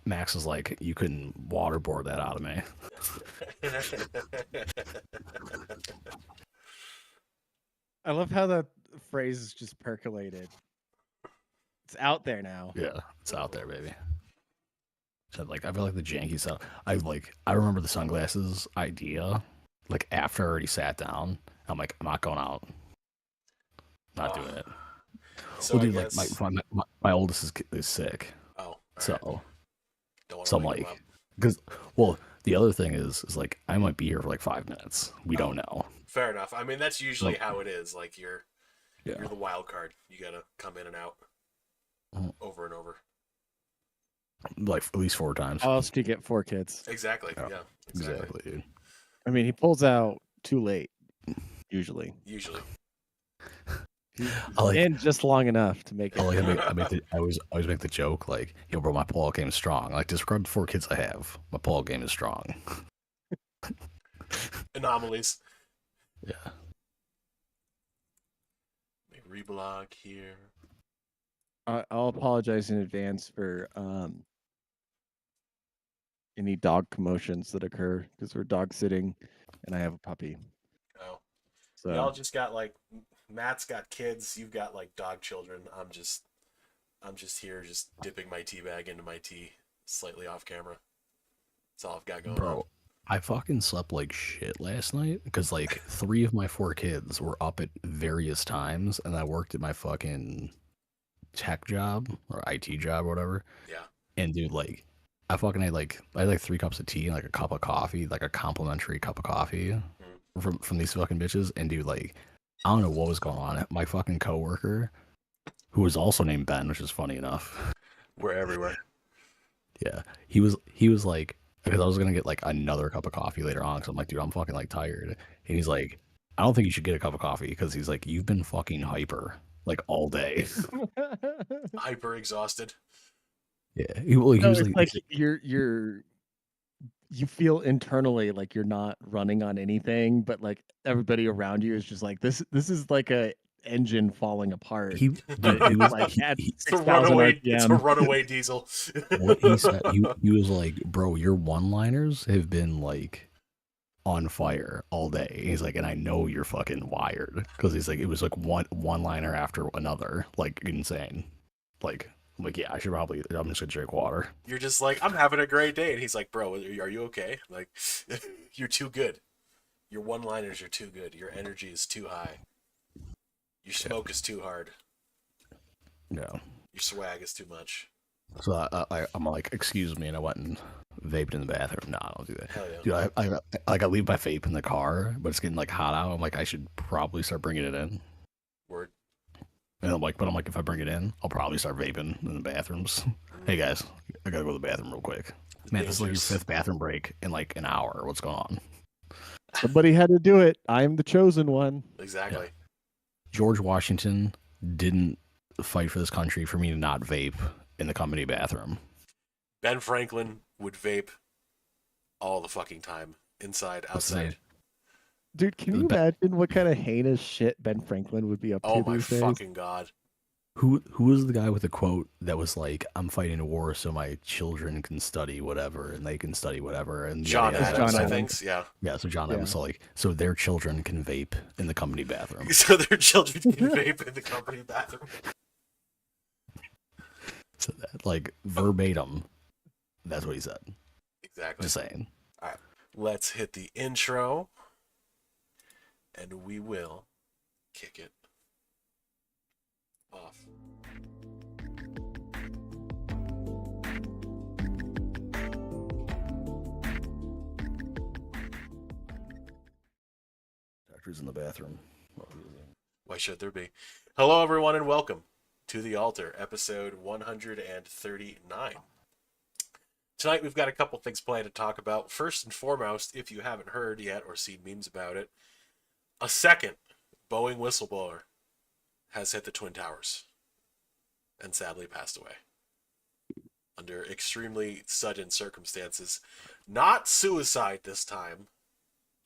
Max is like, you couldn't waterboard that out of me. I love how that phrase is just percolated. It's out there now. Yeah, it's out there, baby. So like, I feel like the janky stuff. I remember the sunglasses idea. Like after I already sat down, I'm like, I'm not going out. Not doing it. So Well, I dude, like guess. my oldest is sick, Oh, all right. so Don't want to so I'm wake him up. like, because well, the other thing is like I might be here for like 5 minutes. We don't know. Fair enough. I mean, that's usually Like, how it is. Like you're yeah, the wild card. You gotta come in and out Mhm. over and over. Like at least 4 times. How else do you get 4 kids? Exactly. Yeah, Yeah. exactly, dude. I mean, he pulls out too late, usually. Usually. I like, And just long enough to make it. I always make the joke like, yo, bro, my pull-out game is strong. Like, disregard the 4 kids I have. My pull-out game is strong. Anomalies. Yeah. Reblog here. I'll apologize in advance for any dog commotions that occur because we're dog sitting, and I have a puppy. Oh. So Y'all just got like Matt's got kids. You've got like dog children. I'm just here, just dipping my tea bag into my tea, slightly off camera. That's all I've got going on. Bro, I fucking slept like shit last night because like 3 of my 4 kids were up at various times, and I worked at my fucking tech job or IT job or whatever. Yeah. And dude, like, I had like 3 cups of tea and like a cup of coffee, like a complimentary cup of coffee from these fucking bitches. And dude, like, I don't know what was going on. My fucking coworker, who was also named Ben, which is funny enough. We're everywhere. Yeah, he was like, because I was gonna get like another cup of coffee later on, because I'm like, dude, I'm fucking like tired. And he's like, I don't think you should get a cup of coffee because he's like, you've been fucking hyper like all day. Hyper exhausted. Yeah, he was it's like, like you feel internally like you're not running on anything, but like everybody around you is just like this is like a engine falling apart. he was like at It's a 6,000 runaway. It's a RPM. runaway diesel. what he said. He was like, bro, your one-liners have been like on fire all day. He's like, and I know you're fucking wired because he's like, it was like one-liner after another, like insane. Like, I'm like, yeah, I'm just gonna drink water. You're just like, I'm having a great day, and he's like, bro, are you okay? Like, you're too good. Your one-liners are too good. Your energy is too high. Your smoke is too hard. Yeah. Your swag is too much. So I'm like, excuse me, and I went and vaped in the bathroom. No, I don't do that. Hell yeah. Dude, I leave my vape in the car, but it's getting like hot out. I'm like, I should probably start bringing it in. Word. And I'm like, if I bring it in, I'll probably start vaping in the bathrooms. Hey guys, I gotta go to the bathroom real quick. Man, this is like your 5th bathroom break in like an hour. What's going on? Somebody had to do it. I am the chosen one. Exactly. Yeah. George Washington didn't fight for this country for me to not vape in the company bathroom. Ben Franklin would vape all the fucking time, inside, outside. Dude, can you imagine what kind of heinous shit Ben Franklin would be up to Oh my these days? fucking god. Who was the guy with the quote that was like, "I'm fighting a war so my children can study whatever and they can study whatever"? And John Adams, John I Adams. think. Yeah. Yeah, so John Adams, so their children can vape in the company bathroom. So their children can vape in the company bathroom. So that, like, verbatim, that's what he said. Exactly. Just saying. All right, let's hit the intro, and we will kick it off. Doctor's in the bathroom. Why should there be? Hello, everyone, and welcome to The Altar, episode 139. Tonight, we've got a couple things planned to talk about. First and foremost, if you haven't heard yet or seen memes about it, a second Boeing whistleblower has hit the Twin Towers and sadly passed away under extremely sudden circumstances. Not suicide this time.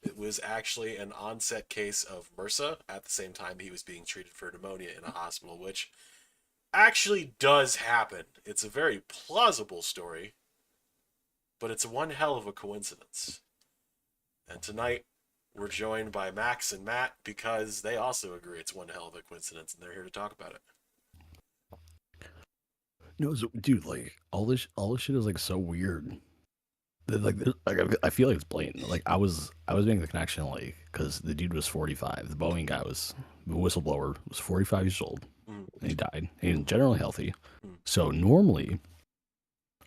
It was actually an onset case of MRSA at the same time he was being treated for pneumonia in a hospital, which actually does happen. It's a very plausible story, but it's one hell of a coincidence. And tonight, we're joined by Max and Matt because they also agree it's one hell of a coincidence, and they're here to talk about it. No, so, dude, like all this shit is like so weird. I feel like it's blatant. Like I was making the connection, like, because the dude was 45. The Boeing guy was the whistleblower was 45 years old, Mm. and he died. He was generally healthy. Mm. So normally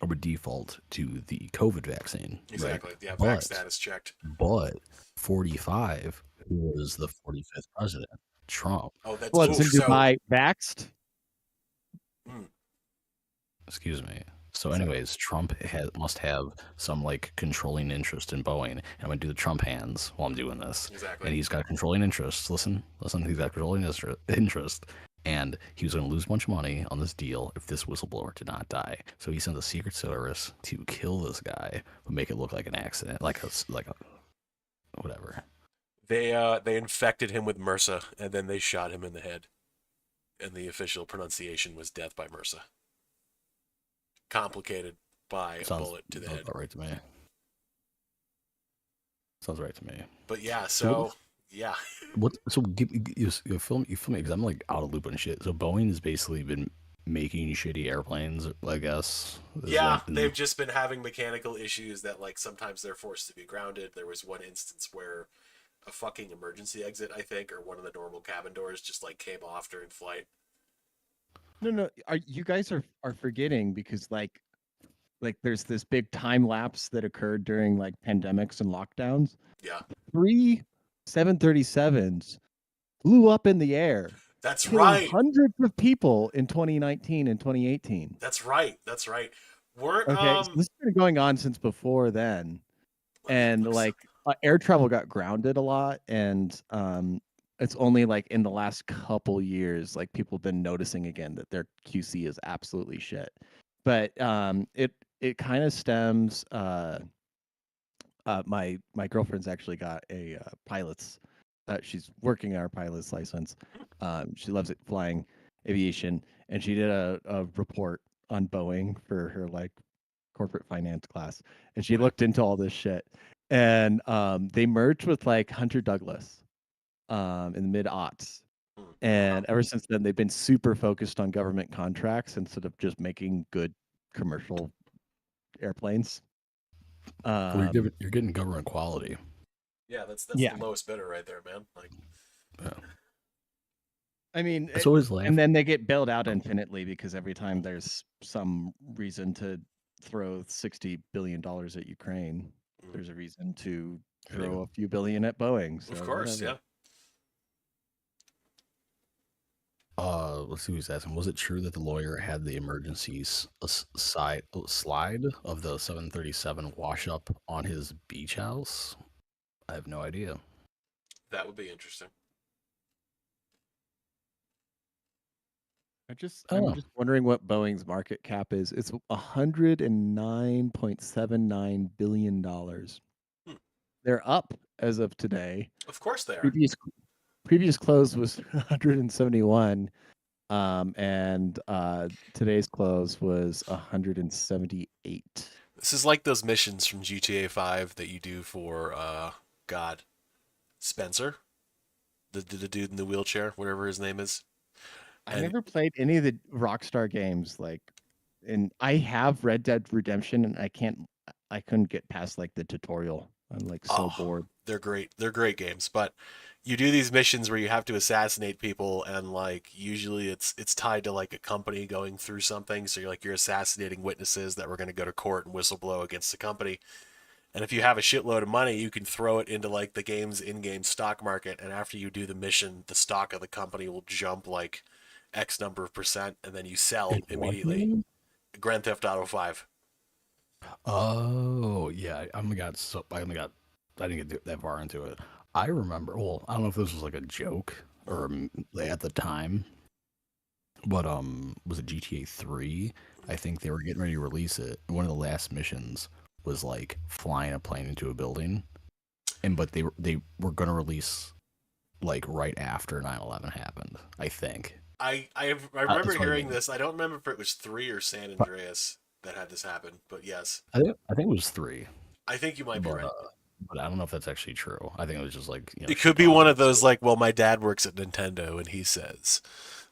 I would default to the COVID vaccine, Exactly. right? Yeah, vax But status checked. 45, who was the 45th president, Trump. Oh, that's What's in so. Dubai vaxxed? Mm, Excuse me. So, Sorry. anyways, Trump must have some like controlling interest in Boeing. And I'm gonna do the Trump hands while I'm doing this. exactly. And he's got controlling interest. Listen. He's got controlling interest. And he was gonna lose a bunch of money on this deal if this whistleblower did not die. So he sent the Secret Service to kill this guy, but make it look like an accident, like a whatever. They infected him with MRSA, and then they shot him in the head. And the official pronunciation was death by MRSA. Complicated by a bullet to the head. About right to me. Sounds right to me. But yeah, so yeah. What? So you film me because I'm like out of loop and shit. So Boeing has basically been making shitty airplanes, I guess. Yeah, they've just been having mechanical issues that like sometimes they're forced to be grounded. There was one instance where a fucking emergency exit, I think, or one of the normal cabin doors just like came off during flight. No. You guys are forgetting because like there's this big time lapse that occurred during like pandemics and lockdowns. Yeah. 3 737s flew up in the air. That's killing right. hundreds of people in 2019 and 2018. That's right. That's right. Weren't Okay, so this has been going on since before then, and like air travel got grounded a lot, and it's only like in the last couple years like people have been noticing again that their QC is absolutely shit. But it kind of stems. My girlfriend's actually got a pilot's. She's working on her pilot's license. She loves it, flying aviation, and she did a report on Boeing for her like corporate finance class, and she looked into all this shit. And they merged with like Hunter Douglas in the mid aughts. And ever since then, they've been super focused on government contracts instead of just making good commercial airplanes. Well, you're getting government quality. Yeah, that's Yeah. the lowest bidder right there, man. Like, Yeah. I mean, It's always laughing. and then they get bailed out infinitely because every time there's some reason to throw $60 billion at Ukraine, there's a reason to throw a few billion at Boeing. So of course, whatever. Let's see who's asking. Was it true that the lawyer had the emergency slide of the 737 wash up on his beach house? I have no idea. That would be interesting. I'm just wondering what Boeing's market cap is. It's $109.79 billion. They're up as of today. Of course they are. Previous close was 171, and today's close was 178. This is like those missions from GTA 5 that you do for God, Spencer, the dude in the wheelchair, whatever his name is. I never played any of the Rockstar games, and I have Red Dead Redemption, and I couldn't get past like the tutorial. I'm like so bored. They're great. They're great games, but you do these missions where you have to assassinate people, and like usually it's tied to like a company going through something. So you're assassinating witnesses that were going to go to court and whistleblow against the company. And if you have a shitload of money, you can throw it into like the game's in-game stock market, and after you do the mission, the stock of the company will jump like X number of percent, and then you sell immediately. Grand Theft Auto 5. Oh yeah, I didn't get that far into it. I remember. Well, I don't know if this was like a joke or at the time, but was it GTA 3? I think they were getting ready to release it. One of the last missions was like flying a plane into a building, but they were gonna release like right after 9/11 happened, I think. I remember That's what I hearing mean. this. I don't remember if it was 3 or San But Andreas that had this happen, but yes, I think it was 3, I think you might be but right. but I don't know if that's actually true. I think it was just like It could be one Chicago. of those like, well, my dad works at Nintendo and he says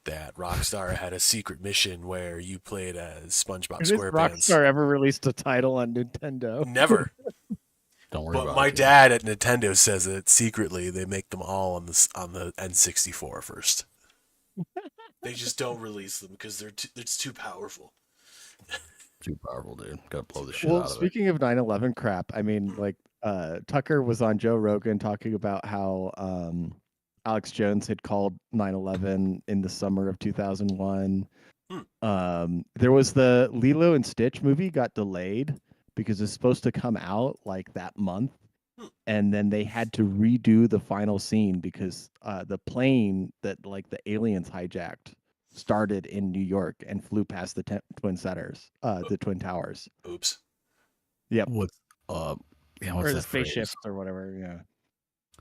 that Rockstar had a secret mission where you played as SpongeBob Has SquarePants. Rockstar ever released a title on Nintendo? Never. Don't worry But about my it, dude. dad at Nintendo says that secretly they make them all on the N64 first. They just don't release them because it's too powerful. Too powerful, dude. Gotta blow the shit Well, out of it. speaking of 9/11 crap, I mean, like, Tucker was on Joe Rogan talking about how Alex Jones had called 9/11 in the summer of 2001. Hmm. There was the Lilo and Stitch movie got delayed because it's supposed to come out like that month, Hmm. and then they had to redo the final scene because the plane that like the aliens hijacked started in New York and flew past the the Twin Towers. Oops. Yep. What's uh yeah, what's Or the that spaceships phrase? or whatever, yeah.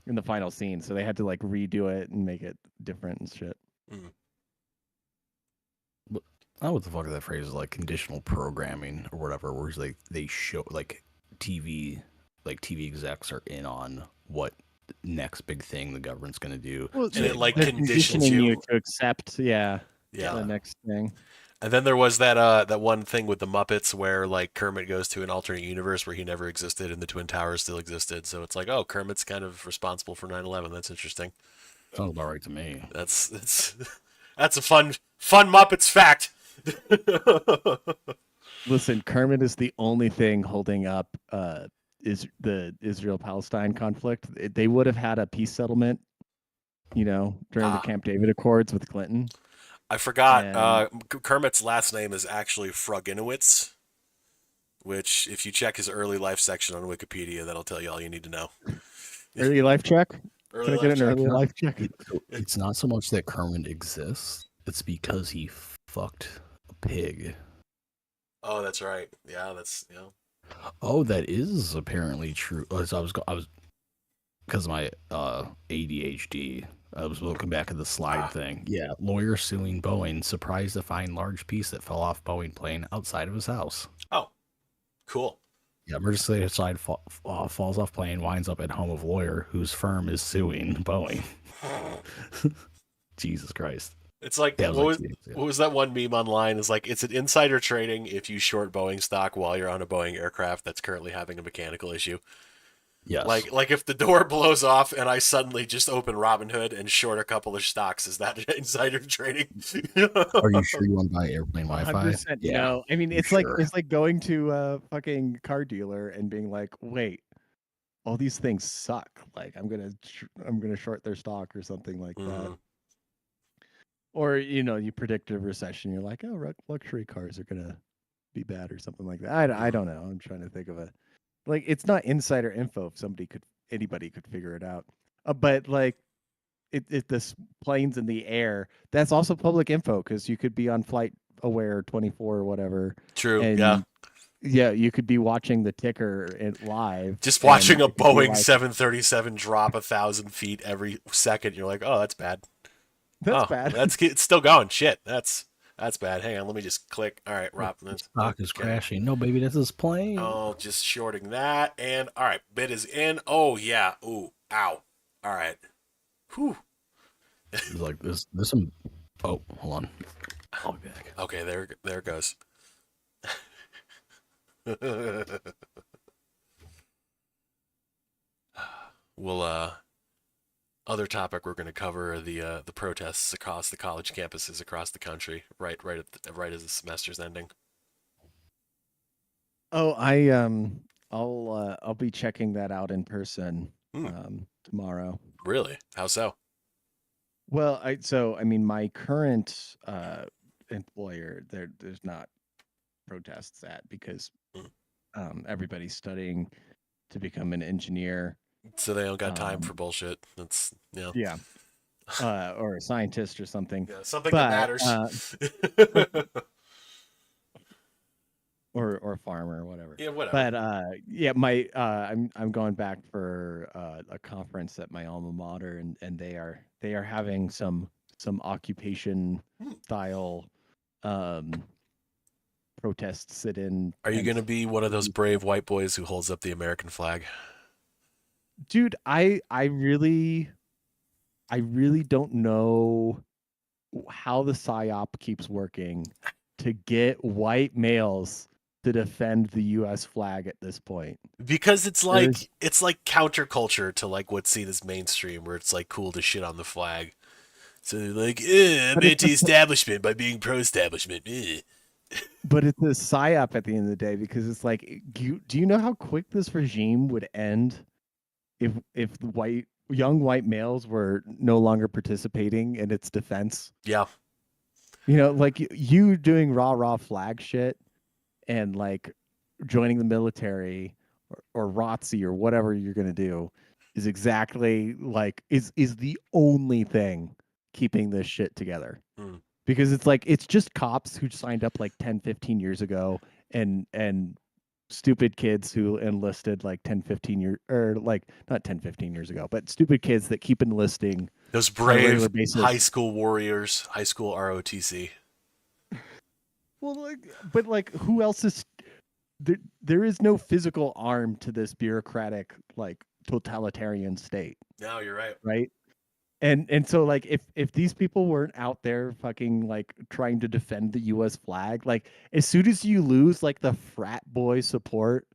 In the final scene. So they had to like redo it and make it different and shit. Mm. What the fuck is that phrase? Like conditional programming or whatever, where it's like they show like TV execs are in on what next big thing the government's gonna do. Well, And it like they're conditions conditioning you you. to accept, yeah, Yeah. the next thing. And then there was that one thing with the Muppets where like Kermit goes to an alternate universe where he never existed and the Twin Towers still existed. So it's like, oh, Kermit's kind of responsible for 9/11. That's interesting. Sounds about right to me. That's that's a fun Muppets fact. Listen, Kermit is the only thing holding up is the Israel Palestine conflict. They would have had a peace settlement, during the Ah, Camp David Accords with Clinton. I forgot. And Kermit's last name is actually Fruginowitz, which, if you check his early life section on Wikipedia, that'll tell you all you need to know. early life check. Early Can I get life an check. early life check? It's not so much that Kermit exists; it's because he fucked a pig. Oh, that's right. Yeah, Oh, that is apparently true. So I was because of my ADHD. I was looking back at the slide thing. Yeah, lawyer suing Boeing, surprised to find large piece that fell off Boeing plane outside of his house. Oh, cool. Yeah, emergency side falls off plane, winds up at home of lawyer whose firm is suing Boeing. Jesus Christ. It's like Yeah, it was what like was 2 days ago. what was that one meme online? Is like it's an insider trading if you short Boeing stock while you're on a Boeing aircraft that's currently having a mechanical issue. Yes. Like if the door blows off and I suddenly just open Robinhood and short a couple of stocks, is that insider trading? Are you sure you want to buy airplane Wi-Fi? 100% Yeah. no. I mean, you it's sure? like going to a fucking car dealer and being like, "Wait, all these things suck. Like, I'm gonna short their stock or something like that." Mm, Or you predict a recession. You're like, "Oh, luxury cars are gonna be bad or something like that." I mm. don't know. I'm trying to think of a like. It's not insider info. If anybody could figure it out. But like, it this planes in the air. That's also public info because you could be on flight aware 24 or whatever, True. Yeah. and yeah, you could be watching the ticker live, Just and watching a it could be Boeing like, 737 drop 1,000 feet every second, you're like, oh, that's bad. "That's Oh, bad." it's still going. Shit, that's bad. Hang on, let me just click. All right, Rob. Stock is Okay. crashing. No, baby, this is plane. Oh, just shorting that. And all right, bid is in. Oh yeah. Ooh, ow. All right. Whew. It's like this. Some. Oh, hold on. I'll be back. Okay, there it goes. We'll other topic we're going to cover are the protests across the college campuses across the country. Right as the semester's ending. Oh, I'll be checking that out in person Hmm, tomorrow. really? How so? Well, I mean, my current employer, there's not protests at because Hmm. everybody's studying to become an engineer. So they don't got time for Um, bullshit. That's yeah, or a scientist or something. yeah, something that But matters. or a farmer or whatever. Yeah, whatever. But yeah, my I'm going back for a conference at my alma mater, and they are having some some occupation style protest sit-in. Are you going to be one of those brave white boys who holds up the American flag? Dude, I really don't know how the psyop keeps working to get white males to defend the U.S. flag at this point. Because it's like counterculture to like what's seen as mainstream, where it's like cool to shit on the flag. So they're like, I'm anti-establishment by being pro-establishment. But it's a psyop at the end of the day, because it's like, do you know how quick this regime would end if the young white males were no longer participating in its defense? Yeah. You know, like you doing raw flag shit and like joining the military or ROTC or whatever you're gonna do is exactly like is the only thing keeping this shit together. Because it's like it's just cops who signed up like 10-15 years ago and stupid kids who enlisted like 10-15 years, or like not 10-15 years ago, but stupid kids that keep enlisting those on a regular brave basis. high school warriors, high school ROTC. Well, like, but like, who else is there? There is no physical arm to this bureaucratic, like, totalitarian state. No, you're right. Right. And so like if these people weren't out there fucking like trying to defend the US flag, like as soon as you lose like the frat boy support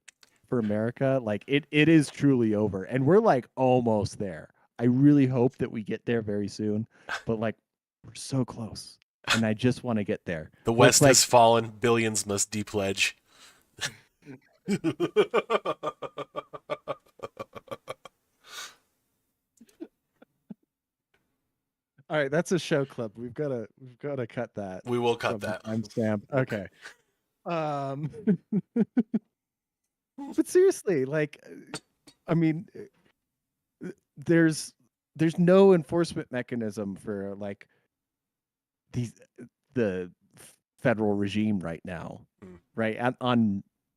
for America, like it is truly over. And we're like almost there. I really hope that we get there very soon, but like we're so close. And I just want to get there. The West has fallen, billions must depledge. All right, that's a show clip. We've got to cut that. We will cut that. Timestamp. Okay. But seriously, like, I mean, there's no enforcement mechanism for like the federal regime right now, right?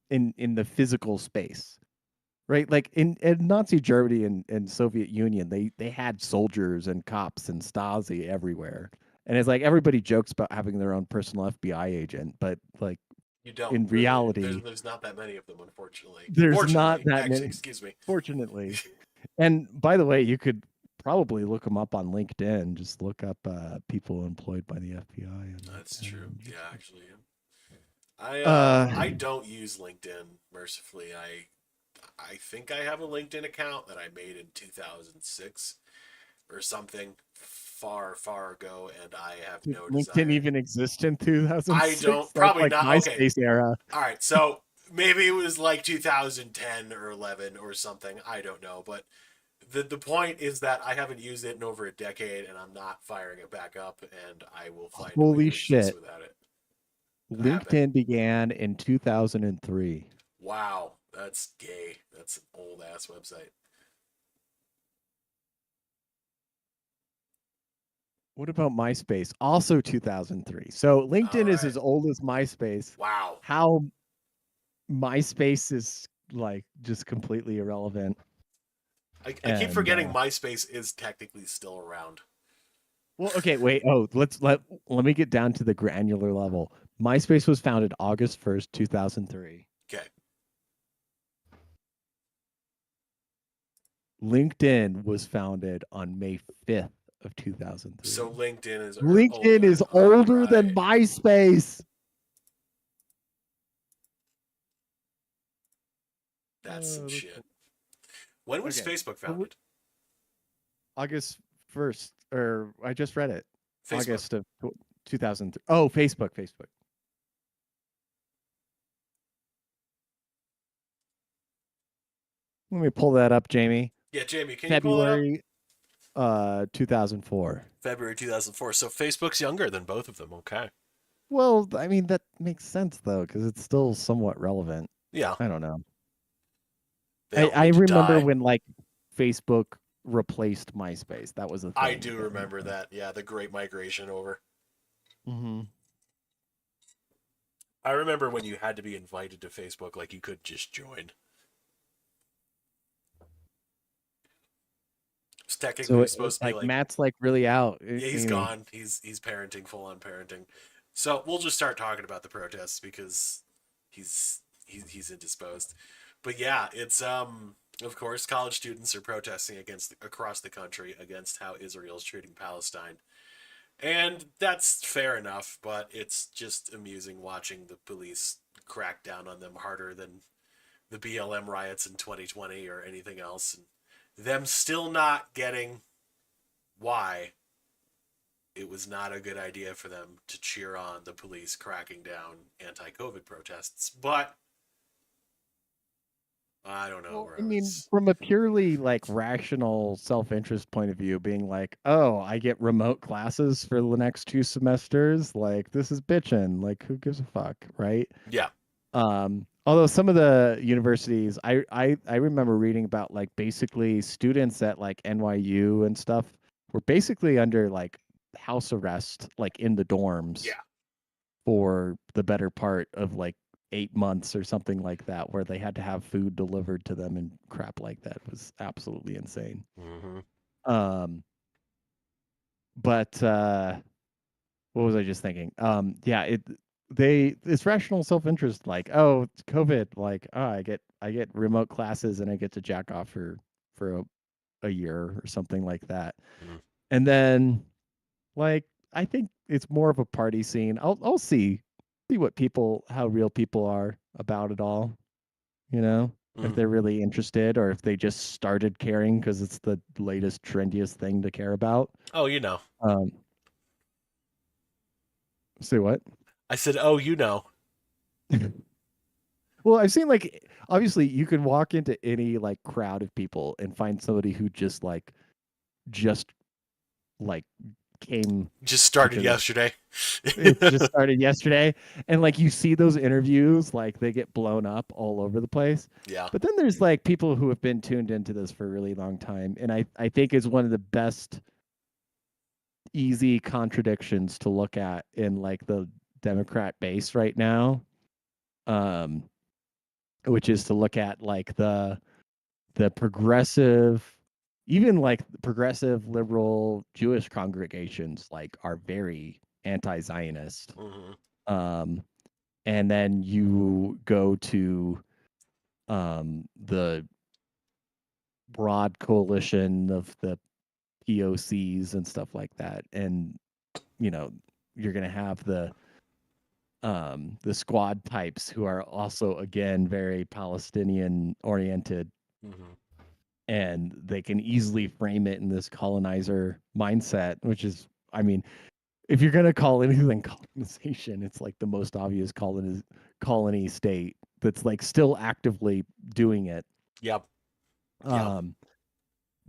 In the physical space. Right, like in Nazi Germany and Soviet Union, they had soldiers and cops and Stasi everywhere, and it's like everybody jokes about having their own personal FBI agent, but like you don't. In really, reality, there's not that many of them, unfortunately. There's not that many. Excuse me. Fortunately, and by the way, you could probably look them up on LinkedIn. Just look up people employed by the FBI. That's true. Yeah, actually, I don't use LinkedIn. Mercifully, I think I have a LinkedIn account that I made in 2006 or something far ago, and I have no LinkedIn desire. even exist in 2006? I don't. Probably like not. MySpace Okay. era. All right. So maybe it was like 2010 or 11 or something. I don't know. But the point is that I haven't used it in over a decade, and I'm not firing it back up, and I will find a way to exist without it. LinkedIn began in 2003. Wow. That's gay. That's an old ass website. What about MySpace? Also 2003. So LinkedIn is as old as MySpace. Wow. How MySpace is like just completely irrelevant. I keep forgetting MySpace is technically still around. Well, okay, wait. Oh, let me get down to the granular level. MySpace was founded August 1st, 2003. Okay. LinkedIn was founded on May 5th of 2003. So LinkedIn is older than MySpace. That's some shit. When was Facebook founded? August 1st, or I just read it. Facebook. August of 2003. Oh, Facebook. Let me pull that up, Jamie. Yeah, Jamie, can you pull that up? February 2004. February 2004. So Facebook's younger than both of them. Okay. Well, I mean, that makes sense, though, because it's still somewhat relevant. Yeah. I don't know. I remember when, like, Facebook replaced MySpace. That was a thing. I do remember that. Yeah, the great migration over. Mm-hmm. I remember when you had to be invited to Facebook, like you could just join. technically So was supposed to be like like, Matt's like really out. yeah, he's gone. He's parenting, full on parenting. So we'll just start talking about the protests because he's indisposed. But yeah, it's of course college students are protesting against across the country against how Israel's treating Palestine. And that's fair enough, but it's just amusing watching the police crack down on them harder than the BLM riots in 2020 or anything else, and them still not getting why it was not a good idea for them to cheer on the police cracking down anti-COVID protests. But I don't know, Well, I bro. mean, It's from a purely like rational self-interest point of view, being like, oh, I get remote classes for the next 2 semesters, like this is bitching. Like, who gives a fuck, right? yeah, Although some of the universities, I remember reading about like basically students at like NYU and stuff were basically under like house arrest, like in the dorms yeah. for the better part of like 8 months or something like that, where they had to have food delivered to them and crap like that. It was absolutely insane. Mm-hmm. Um, but what was I just thinking? Yeah, it's rational self interest. Like, oh, it's COVID. Like, oh, I get remote classes and I get to jack off for a year or something like that. Mm-hmm. And then like I think it's more of a party scene. I'll see what people how real people are about it all, you know? If Mm-hmm. they're really interested or if they just started caring because it's the latest trendiest thing to care about. Oh, you know. Um say what? I said, oh, you know. Well, I've seen like obviously you can walk into any like crowd of people and find somebody who just like came Just started into the yesterday. it just started yesterday and like you see those interviews like they get blown up all over the place. Yeah. But then there's like people who have been tuned into this for a really long time and I think is one of the best easy contradictions to look at in like the Democrat base right now. Um which is to look at like the progressive even like the progressive liberal Jewish congregations like are very anti-Zionist. Mm-hmm. Um and then you go to the broad coalition of the POCs and stuff like that and you know you're going to have the squad types who are also again very Palestinian oriented Mm-hmm. and they can easily frame it in this colonizer mindset, which is, I mean, if you're gonna call anything colonization, it's like the most obvious colony state that's like still actively doing it. Yep. Yep. Um,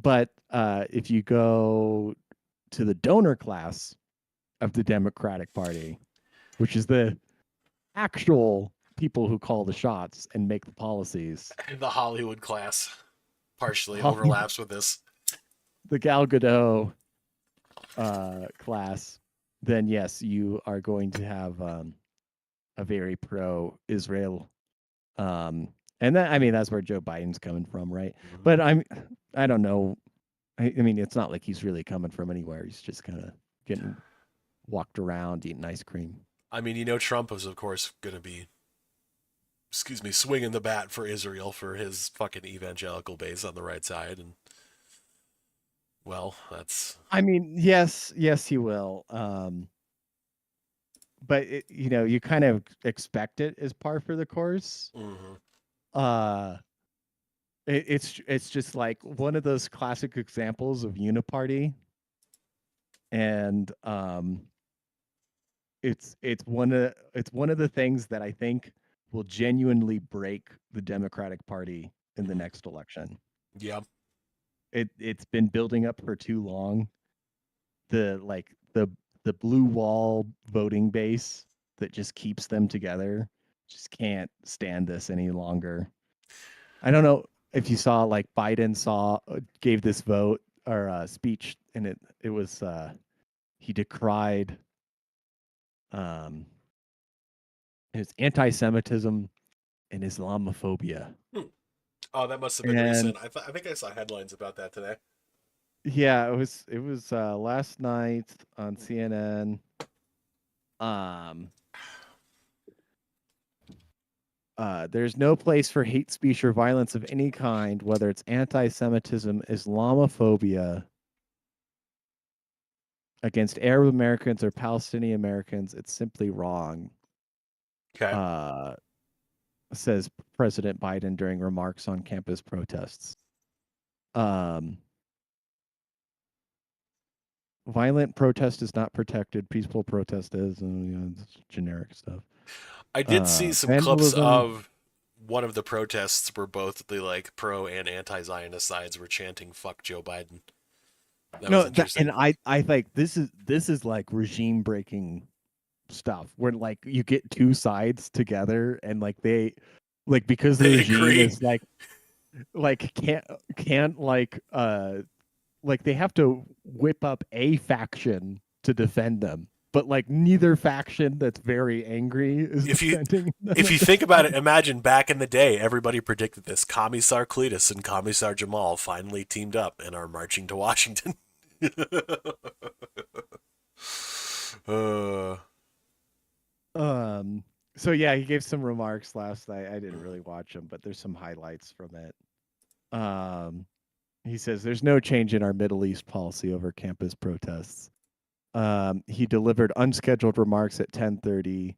but if you go to the donor class of the Democratic Party, which is the actual people who call the shots and make the policies, The Hollywood class partially Hollywood, overlaps with this. the Gal Gadot class, then yes, you are going to have a very pro-Israel, um, and that I mean that's where Joe Biden's coming from, right? Mm-hmm. But I don't know. I mean, it's not like he's really coming from anywhere. He's just kind of getting walked around eating ice cream. I mean, you know, Trump is, of course, going to be, excuse me, swinging the bat for Israel for his fucking evangelical base on the right side. And, well, that's. I mean, yes, he will. But you kind of expect it as par for the course. Mm-hmm. Uh, it's just like one of those classic examples of uniparty, and it's one of the things that I think will genuinely break the Democratic Party in the Mm-hmm. next election. Yeah. It's been building up for too long. The blue wall voting base that just keeps them together just can't stand this any longer. I don't know if you saw like Biden gave this vote or speech and it was he decried um his anti-Semitism and Islamophobia. Hmm. Oh, that must have been And recent. I think I saw headlines about that today. Yeah, it was last night on CNN. There's no place for hate speech or violence of any kind, whether it's anti-Semitism, Islamophobia against Arab Americans or Palestinian Americans. It's simply wrong, Okay. says President Biden during remarks on campus protests. Um, Violent protest is not protected. Peaceful protest is, and it's generic stuff. I did see some clips Vandalism. of one of the protests where both the like pro and anti-Zionist sides were chanting "fuck Joe Biden." That was No, that, interesting. and I think this is like regime breaking stuff where like you get two sides together and like they like because the They regime agree. is like can't like they have to whip up a faction to defend them, but like neither faction that's very angry is If you defending them if at you the think about time. it, imagine back in the day, everybody predicted this. Commissar Cletus and Commissar Jamal finally teamed up and are marching to Washington. uh, So yeah, he gave some remarks last night. I didn't really watch them, but there's some highlights from it. He says there's no change in our Middle East policy over campus protests. He delivered unscheduled remarks at 10:30,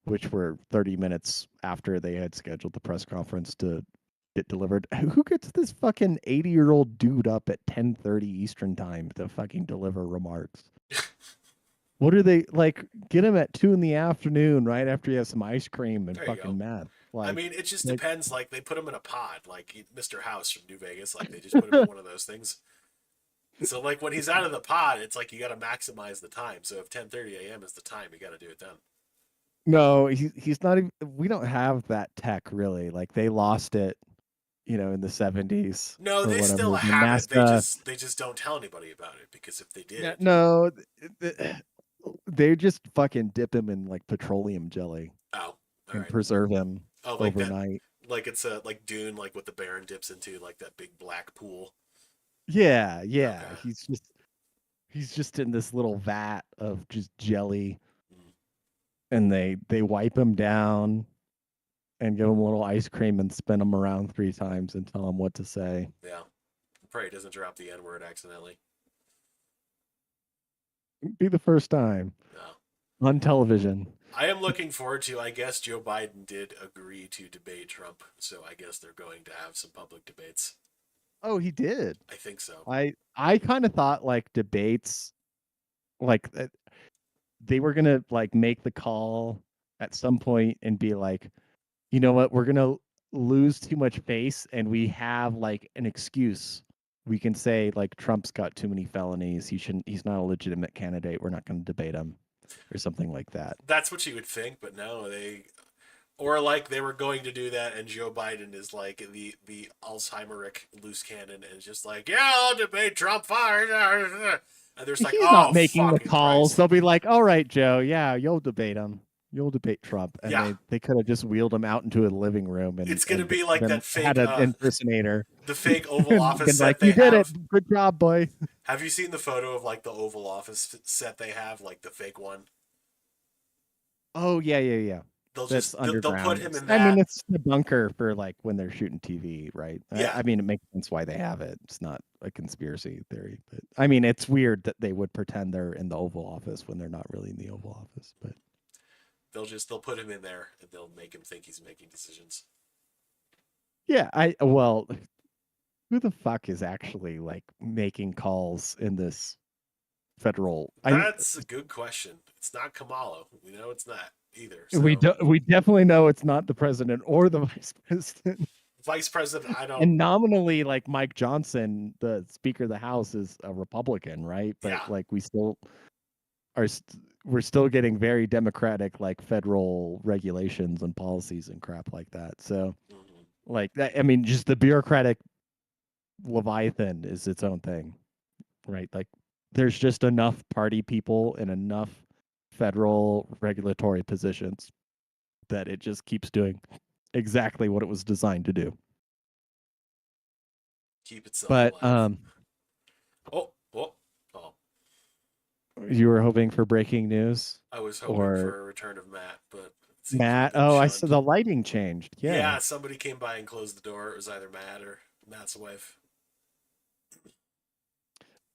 which were 30 minutes after they had scheduled the press conference to get delivered. Who gets this fucking 80-year-old dude up at 10:30 Eastern time to fucking deliver remarks? What are they like? Get him at 2 in the afternoon, right after you have some ice cream and there you go. fucking meth. I Like, mean, it just like depends. Like they put him in a pod, like Mr. House from New Vegas. Like they just put him in one of those things. So like when he's out of the pod, it's like you got to maximize the time. So if 10:30 a.m. is the time, you got to do it then. no, he's not even. We don't have that tech really. Like they lost it, in the 70s No, or they whatever. still When have it. They NASA, just don't tell anybody about it because if they yeah, did, no, they just fucking dip him in like petroleum jelly oh, all and right. preserve him Oh, like that, overnight. like it's a like Dune, like what the Baron dips into, like that big black pool. Yeah, yeah. Okay. He's just in this little vat of just jelly, Mm, and they wipe him down and give him a little ice cream and spin him around 3 times and tell him what to say. yeah. Pray it doesn't drop the N word accidentally. Be the first time No. on television. I am looking forward to. I guess Joe Biden did agree to debate Trump, so I guess they're going to have some public debates. Oh, he did. I think so. I kind of thought like debates like they were going to like make the call at some point and be like, "You know what? We're going to lose too much face and we have like an excuse. We can say like Trump's got too many felonies. He's not a legitimate candidate. We're not going to debate him." Or something like that. That's what you would think, but no, they or like they were going to do that, and Joe Biden is like the Alzheimeric loose cannon, and is just like, yeah, I'll debate Trump fire, and there's like, He's not oh making the fucking calls. Christ, They'll be like, "All right, Joe, yeah, you'll debate him. You'll debate Trump." And yeah, they could have just wheeled him out into a living room it's and gonna be like then that had fake an impersonator the fake Oval and Office been like, set "You they did it. have. Good job, boy." Have you seen the photo of like the Oval Office set they have, like the fake one? Oh yeah, yeah, yeah. That's They'll put underground. him in I mean, that. it's the bunker for like when they're shooting TV, right? Yeah, I mean, it makes sense why they have it. It's not a conspiracy theory, but I mean, it's weird that they would pretend they're in the Oval Office when they're not really in the Oval Office. But they'll put him in there and they'll make him think he's making decisions. yeah, well, who the fuck is actually like making calls in this federal? That's a good question. It's not Kamala. We know it's not either. We So we definitely know it's not the president or the vice president. vice president, I don't. And nominally, like Mike Johnson, the Speaker of the House, is a Republican, right? But Yeah. like we still we're still getting very democratic, like federal regulations and policies and crap like that. So Mhm. like that, I mean, just the bureaucratic Leviathan is its own thing, right? Like there's just enough party people and enough federal regulatory positions that it just keeps doing exactly what it was designed to do. Keep itself But alive. Oh, You were hoping for breaking news, I was hoping or for a return of Matt, but it seems Matt? we've been Oh, I saw shunned. the lighting changed. Yeah, Yeah. somebody came by and closed the door. It was either Matt or Matt's wife.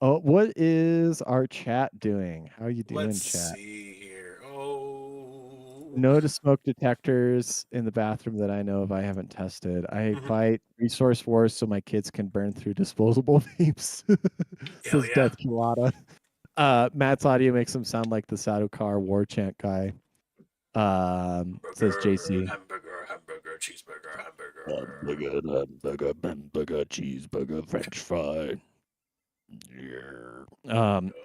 Oh, what is our chat doing? How you Let's doing, chat? see here. Oh. No to smoke detectors in the bathroom that I know of. I haven't tested. I Mhm. fight resource wars so my kids can burn through disposable vapes. Hell Says yeah. Death Kilada. Matt's audio makes him sound like the Sadokar war chant guy. Says Burger, JC. hamburger, cheeseburger, hamburger. Hamburger, cheeseburger, French fry.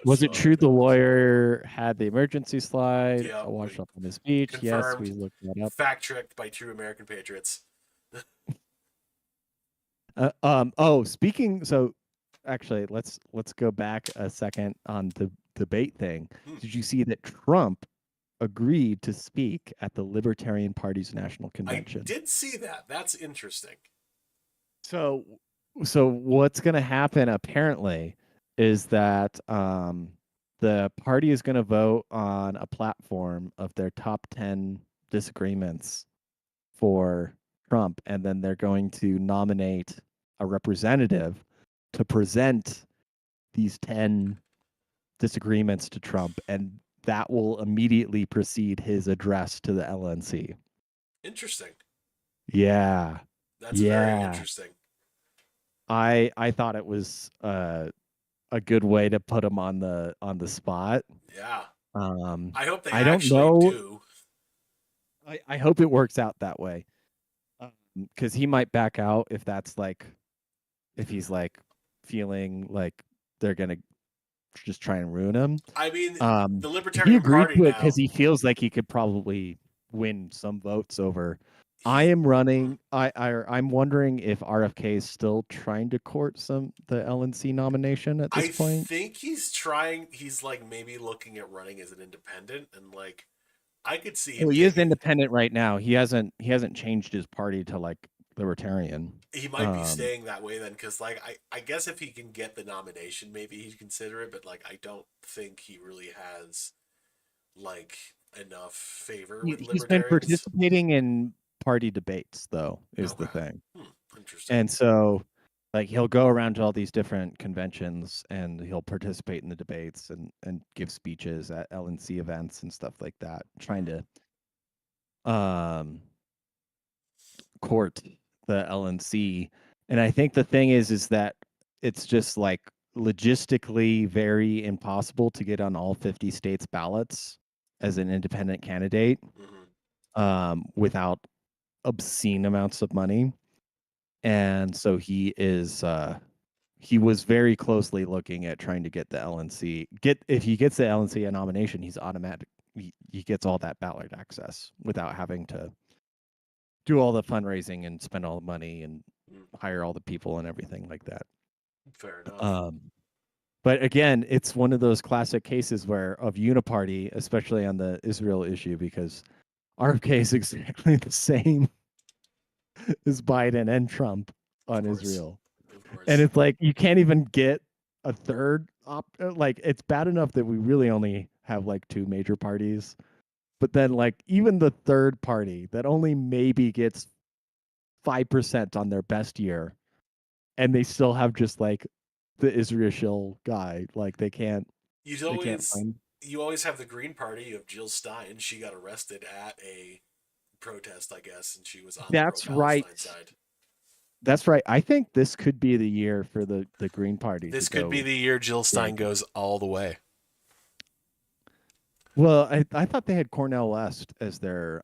Was it true the Yes, lawyer had the emergency slide? yep, I watched we up on his speech. Yes, we confirmed. looked that up. Fact checked by true American patriots. Speaking, so actually, let's go back a second on the debate thing. Hmm. Did you see that Trump agreed to speak at the Libertarian Party's national I convention? did see that. That's interesting. So, what's going to happen apparently is that the party is going to vote on a platform of their top 10 disagreements for Trump, and then they're going to nominate a representative to present these 10 disagreements to Trump, and that will immediately precede his address to the LNC. Interesting. Yeah. That's very Yeah. interesting. I thought it was a good way to put him on the spot. Yeah. Um I hope they I don't actually know. do. I hope it works out that way. Because he might back out if that's like if he's like feeling like they're gonna just try and ruin him. I mean, the He Libertarian agreed Party to it because now. he feels like he could probably win some votes over. I He, am running. I'm wondering if RFK is still trying to court the LNC nomination at this I point. think he's trying. He's like maybe looking at running as an independent, and like I could see him Well, he is taking. independent right now. He hasn't changed his party to like libertarian. He might be staying that way then, because like I guess if he can get the nomination, maybe he'd consider it. But like I don't think he really has like enough favor with He's been libertarians. participating in party debates, though, is the Okay. thing. Interesting. And so, like, he'll go around to all these different conventions and he'll participate in the debates and give speeches at LNC events and stuff like that, trying to court the LNC. And I think the thing is that it's just like logistically very impossible to get on all 50 states ballots as an independent candidate without obscene amounts of money. And so he was very closely looking at trying to get the LNC. If he gets the LNC a nomination, he's automatic. He gets all that ballot access without having to do all the fundraising and spend all the money and hire all the people and everything like that. Fair enough. But again, it's one of those classic cases of uniparty, especially on the Israel issue, because RFK is exactly the same as Biden and Trump on Israel. Of course. And it's like you can't even get a third like it's bad enough that we really only have like two major parties. But then like even the third party that only maybe gets 5% on their best year, and they still have just like the Israel guy. Like they can't find. You always have the Green Party of Jill Stein. She got arrested at a protest, I guess, and she was on the That's right. pro-Palestine side. That's right. I think this could be the year for the Green Party This to could be go the year Jill Stein big. goes all the way. Well, I thought they had Cornel West as their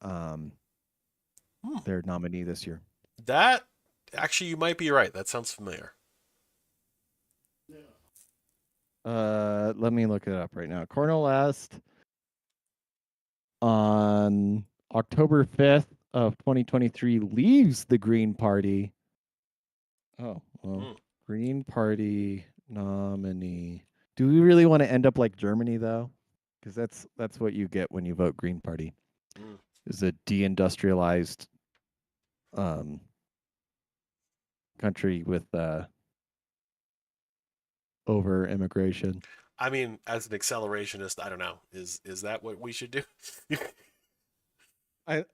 nominee this year. That actually, you might be right. That sounds familiar. Let me look it up right now. Cornel West on October 5th of 2023 leaves the Green Party. Oh, well, Green Party nominee. Do we really want to end up like Germany though? Because that's what you get when you vote Green Party. Is a deindustrialized country with over immigration. I mean, as an accelerationist, I don't know. Is that what we should do? I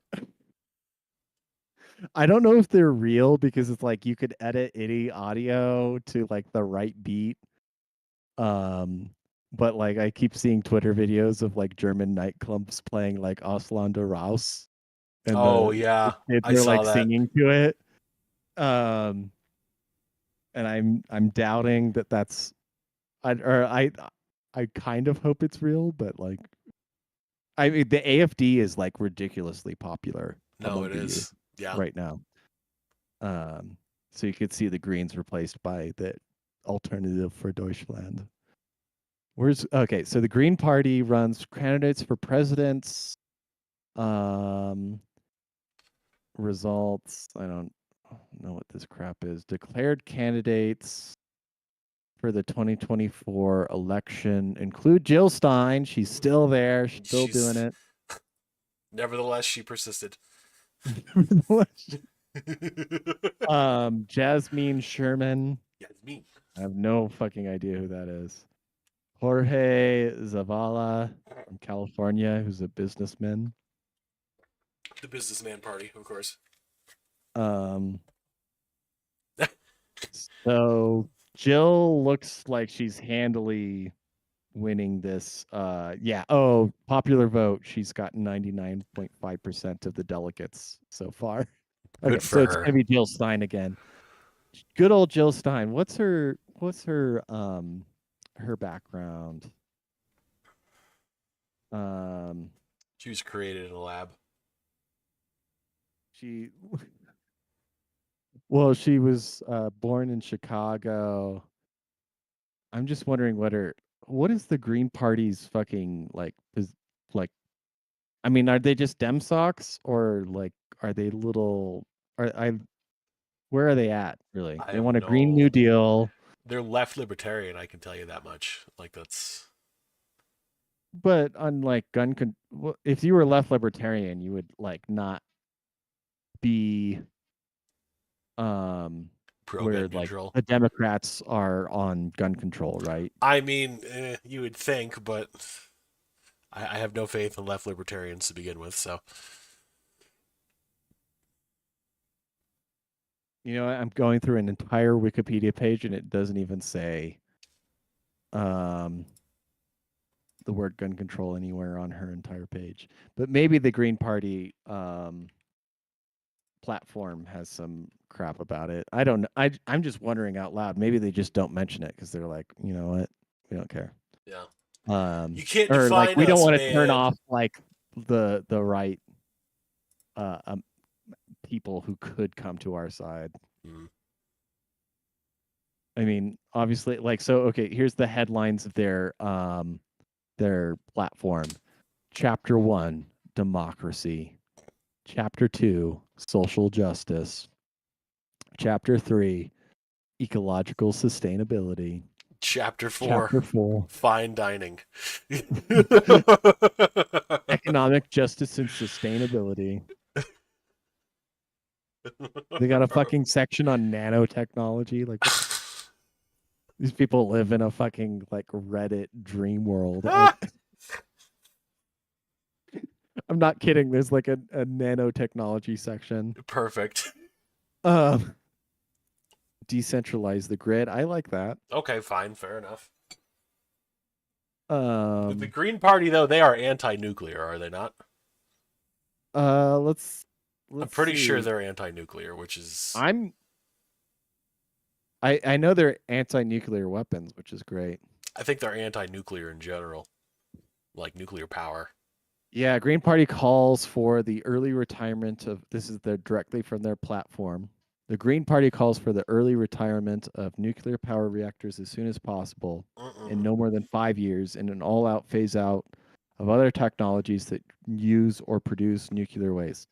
I don't know if they're real because it's like you could edit any audio to like the right beat. But like I keep seeing Twitter videos of like German nightclubs playing like Auslander Raus and Oh the yeah, kids I are saw like that. singing to it. And I'm doubting that that's I kind of hope it's real, but like I mean the AFD is like ridiculously popular No, among it the youth is. Yeah. right now. Um, so you could see the Greens replaced by the Alternative for Deutschland. Where's okay? So the Green Party runs candidates for presidents. Um, Results. I don't know what this crap is. Declared candidates for the 2024 election include Jill Stein. She's still there. She's still doing She's it. nevertheless she persisted. Jasmine Sherman. Yeah, it's me. I have no fucking idea who that is. Jorge Zavala from California, who's a businessman. The businessman party, of course. Um, so Jill looks like she's handily winning this. Yeah. Oh, popular vote. She's got 99.5% of the delegates so far. Okay, Good so for it's her. gonna be Jill Stein again. Good old Jill Stein. Her background? Um, She was created in a lab. she well, she was born in Chicago. I'm just wondering what is the Green Party's fucking like is like I mean, are they just Dem socks or like are they little are I where are they at really? I They have want a Green New no. Deal, They're left libertarian. I can tell you that much. Like that's but unlike if you were left libertarian, you would like not be um pro where gun like neutral. the Democrats are on gun control, right? I mean, you would think, but I have no faith in left libertarians to begin with. So You know, I'm going through an entire Wikipedia page and it doesn't even say um the word gun control anywhere on her entire page. But maybe the Green Party platform has some crap about it. I don't know. I'm just wondering out loud. Maybe they just don't mention it because they're like, you know what, we don't care. yeah, you can't Or like define we don't us, want to turn man. off like the right uh um, people who could come to our side. Mm. I mean, obviously, like so. Okay, here's the headlines of their platform. Chapter 1, democracy. Chapter 2, social justice. Chapter 3, ecological sustainability. Chapter 4, Chapter 4, fine dining. economic justice and sustainability. They got a fucking section on nanotechnology. Like, these people live in a fucking like Reddit dream world. I'm not kidding. There's like a nanotechnology section. Perfect. Um, decentralize the grid. I like that. Okay, fine, fair enough. The Um, Green Party, though, they are anti-nuclear, are they not? let's I'm let's pretty sure see. they're anti-nuclear, which is I'm I know they're anti-nuclear weapons, which is great. I think they're anti-nuclear in general, like nuclear power. Yeah, Green Party calls for the early retirement of this is their directly from their platform. The Green Party calls for the early retirement of nuclear power reactors as soon as possible in Mm-mm. no more than 5 years and an all-out phase out of other technologies that use or produce nuclear waste.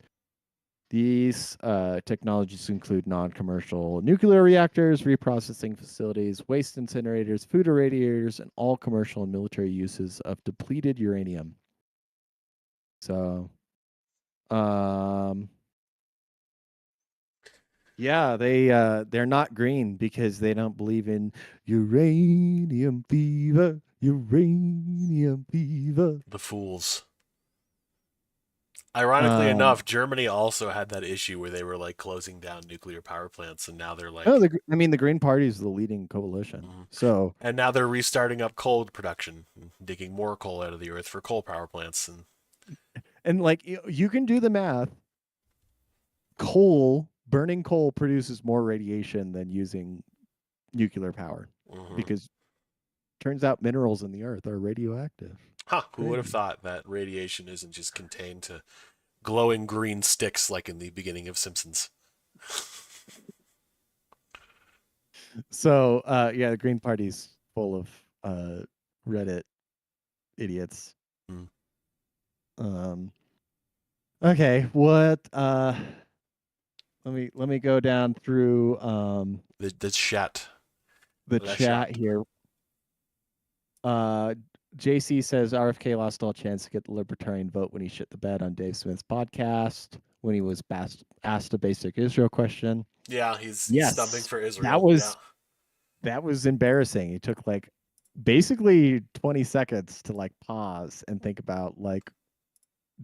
These technologies include non-commercial nuclear reactors, reprocessing facilities, waste incinerators, food irradiators, and all commercial and military uses of depleted uranium. So, um, yeah, they're not green because they don't believe in uranium fever. Uranium fever. The fools. Ironically enough, Germany also had that issue where they were like closing down nuclear power plants, and now they're like, Oh, the Green Party is the leading coalition. So, and now they're restarting up coal production, digging more coal out of the earth for coal power plants, and like you can do the math. Burning coal produces more radiation than using nuclear power because turns out minerals in the earth are radioactive. Who would have thought that radiation isn't just contained to glowing green sticks like in the beginning of Simpsons? So, yeah, the Green Party's full of Reddit idiots. Okay, what let me go down through the chat. The chat here. JC says RFK lost all chance to get the libertarian vote when he shit the bed on Dave Smith's podcast when he was asked a basic Israel question. Yeah, he's stumping for Israel. That was embarrassing. He took like basically 20 seconds to like pause and think about like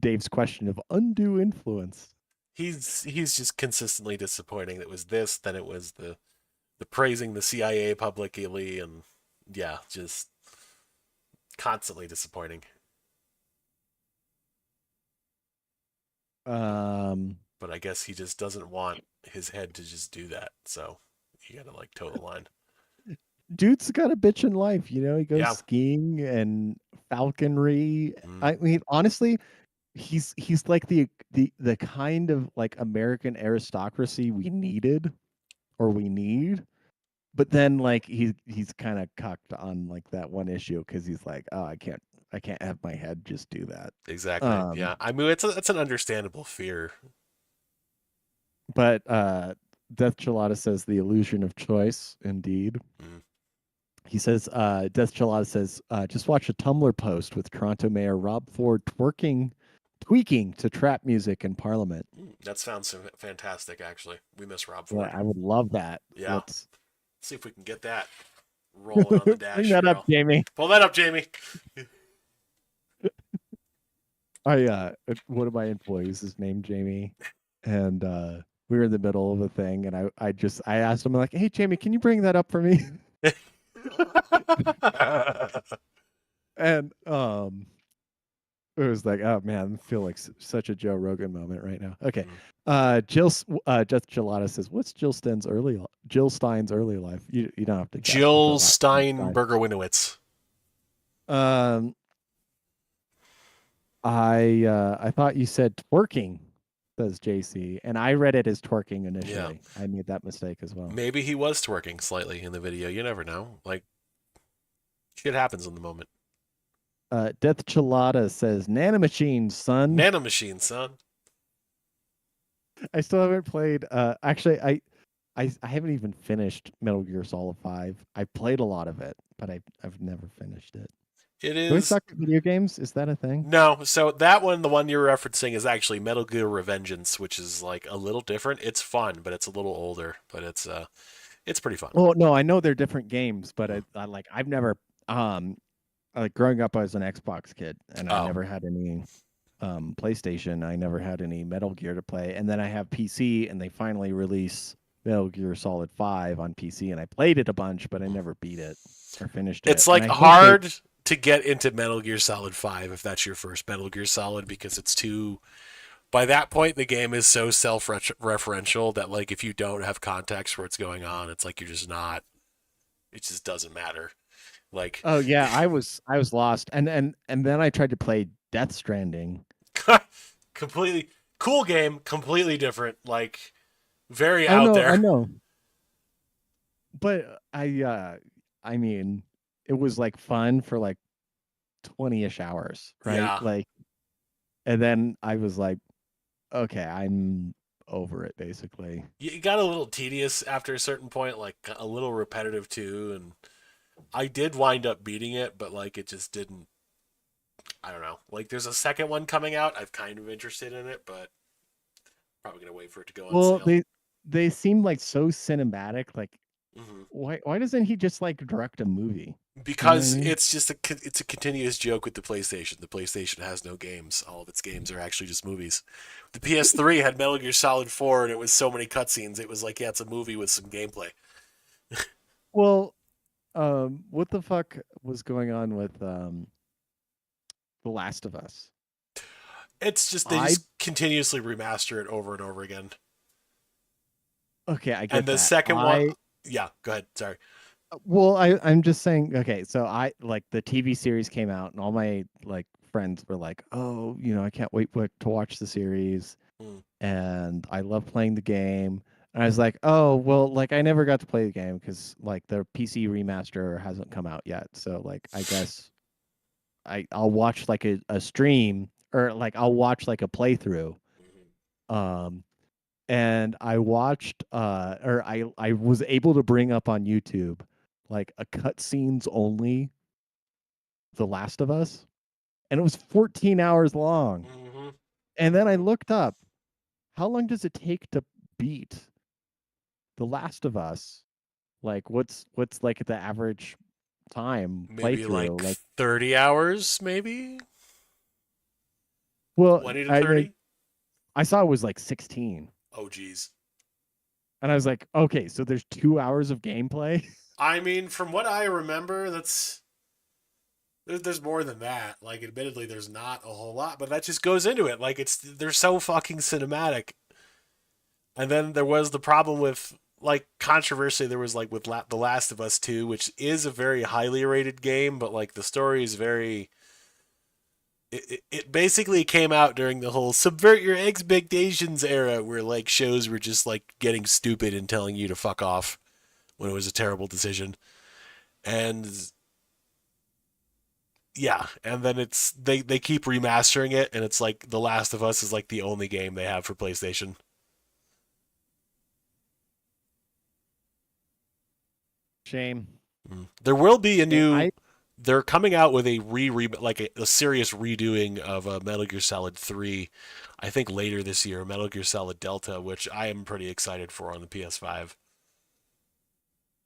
Dave's question of undue influence. He's just consistently disappointing. It was this, then it was the praising the CIA publicly, and yeah, just constantly disappointing. But I guess he just doesn't want his head to just do that, so you gotta like toe the line. Dude's got a bitch in life, you know. He goes skiing and falconry. I mean, honestly, he's like the kind of like American aristocracy we needed or we need. But then like he's kind of cucked on like that one issue because he's like, oh, I can't have my head just do that. Exactly. Yeah. I mean, it's an understandable fear. But Death Chelada says the illusion of choice, indeed. He says, Death Chelada says, just watch a Tumblr post with Toronto Mayor Rob Ford tweaking to trap music in Parliament. That sounds fantastic, actually. We miss Rob Ford. Yeah, I would love that. Yeah. Let's see if we can get that rolling on the dash. Bring that up, Jamie. Pull that up, Jamie. One of my employees is named Jamie, and we were in the middle of a thing, and I asked him like, hey Jamie, can you bring that up for me? And it was like, oh man, I feel like such a Joe Rogan moment right now. Okay. Jeff Gelada says, what's Jill Stein's early life? You don't have to guess. Jill Steinberger Winowitz. I thought you said twerking, says JC, and I read it as twerking initially. Yeah. I made that mistake as well. Maybe he was twerking slightly in the video. You never know. Like, shit happens in the moment. Death Chelada says, nanomachine, son. Nanomachine, son. I still haven't played. Actually, I haven't even finished Metal Gear Solid 5. I played a lot of it, but I've never finished it. It is. Do we suck at video games? Is that a thing? No. So that one, the one you're referencing, is actually Metal Gear Revengeance, which is like a little different. It's fun, but it's a little older. But it's pretty fun. Well, no, I know they're different games, but I've never like growing up, I was an Xbox kid, and I never had any PlayStation. I never had any Metal Gear to play, and then I have PC, and they finally release Metal Gear Solid 5 on PC, and I played it a bunch, but I never beat it or finished it. It's like hard to get into Metal Gear Solid 5 if that's your first Metal Gear Solid, because it's too. By that point, the game is so self-referential that like if you don't have context for what's going on, it's like you're just not. It just doesn't matter. Like, oh yeah, I was lost, and then I tried to play Death Stranding. Completely cool game, completely different, like very out there. I know, but I mean, it was like fun for like 20-ish hours, right? Yeah. Like, and then I was like, okay, I'm over it. Basically, it got a little tedious after a certain point, like a little repetitive too, and I did wind up beating it, but like it just didn't. I don't know. Like there's a second one coming out. I'm kind of interested in it, but probably gonna wait for it to go on sale. They seem like so cinematic. Like Mm-hmm. Why doesn't he just like direct a movie? You know what I Because mean? it's just it's a continuous joke with the PlayStation. The PlayStation has no games. All of its games are actually just movies. The PS3 had Metal Gear Solid 4, and it was so many cutscenes. It was like, yeah, it's a movie with some gameplay. Well, what the fuck was going on with The Last of Us? It's just they I just continuously remaster it over and over again. Okay, I And get the that. second one, yeah, go ahead. Sorry. Well, I'm just saying, okay, so I like the TV series came out and all my like friends were like, "Oh, I can't wait to watch the series." Mm. And I love playing the game. And I was like, "Oh, well, like I never got to play the game because like the PC remaster hasn't come out yet. So like I guess I'll watch like a stream or like I'll watch like a playthrough." Um and I watched or I was able to bring up on YouTube like a cutscenes only The Last of Us, and it was 14 hours long. Mm-hmm. And then I looked up how long does it take to beat The Last of Us? Like what's like the average time Maybe like playthrough? Like 30 hours, maybe well, 20 to I mean 30. I saw it was like 16. Oh, geez. And I was like, okay, so there's 2 hours of gameplay. I mean, from what I remember, there's more than that. Like, admittedly, there's not a whole lot, but that just goes into it. Like, they're so fucking cinematic. And then there was the problem with like controversy. There was like with The Last of Us 2, which is a very highly rated game, but like the story is very. It basically came out during the whole subvert your expectations era, where like shows were just like getting stupid and telling you to fuck off when it was a terrible decision. And yeah, and then they keep remastering it, and it's like The Last of Us is like the only game they have for PlayStation. Shame. There will be a Shame. new. They're coming out with a serious redoing of Metal Gear Solid 3. I think later this year, Metal Gear Solid Delta, which I am pretty excited for on the PS5.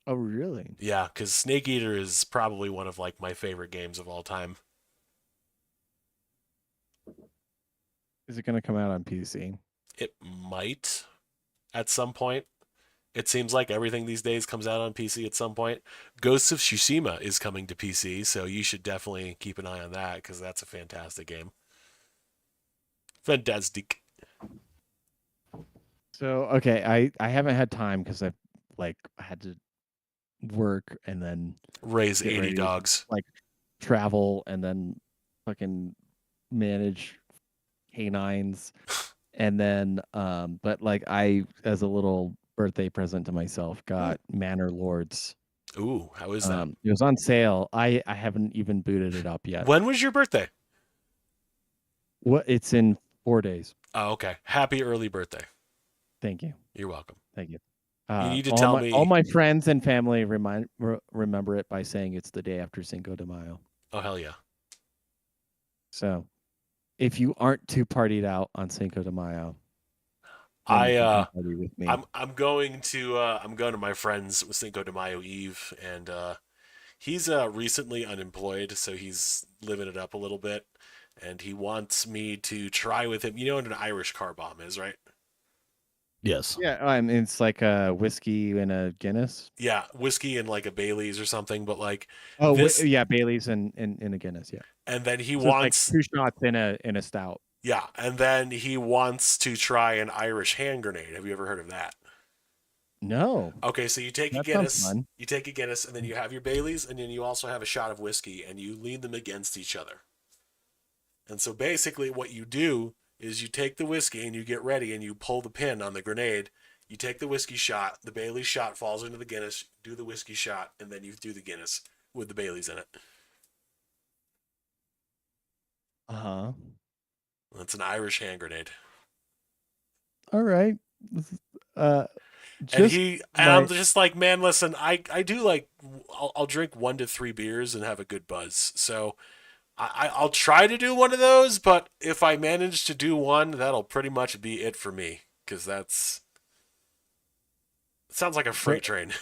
Oh, really? Yeah, because Snake Eater is probably one of like my favorite games of all time. Is it going to come out on PC? It might at some point. It seems like everything these days comes out on PC at some point. Ghosts of Tsushima is coming to PC, so you should definitely keep an eye on that because that's a fantastic game. Fantastic. So, okay, I haven't had time because I had to work and then Raise get 80 ready to dogs. like travel and then fucking manage canines and then but like I as a little birthday present to myself got Manor Lords. Ooh, how is that? It was on sale. I haven't even booted it up yet. When was your birthday? What it's in 4 days. Oh, okay. Happy early birthday. Thank you. You're welcome. Thank you. You need to all tell all me. my friends and family remember it by saying it's the day after Cinco de Mayo. Oh, hell yeah. So, if you aren't too partied out on Cinco de Mayo, then you can I come party with me. I'm going to my friend's Cinco de Mayo Eve, and he's recently unemployed, so he's living it up a little bit, and he wants me to try with him. You know what an Irish car bomb is, right? Yes. Yeah, I mean, it's like a whiskey and a Guinness. Yeah, whiskey and like a Bailey's or something, but like Oh, this, yeah, Bailey's and a Guinness. Yeah, and then he so it's like wants 2 shots in a stout. yeah, and then he wants to try an Irish hand grenade. Have you ever heard of that? No, Okay, so that sounds fun. you take a Guinness, and then you have your Baileys, and then you also have a shot of whiskey, and you lean them against each other. And so basically, what you do is you take the whiskey and you get ready, and you pull the pin on the grenade. You take the whiskey shot, the Bailey's shot falls into the Guinness, do the whiskey shot, and then you do the Guinness with the Baileys in it. Uh-huh. That's an Irish hand grenade. All right. Uh, And just I'm like just like, man, listen, I do like, I'll drink 1 to 3 beers and have a good buzz. So I'll try to do one of those, but if I manage to do one, that'll pretty much be it for me. Because it sounds like a freight train.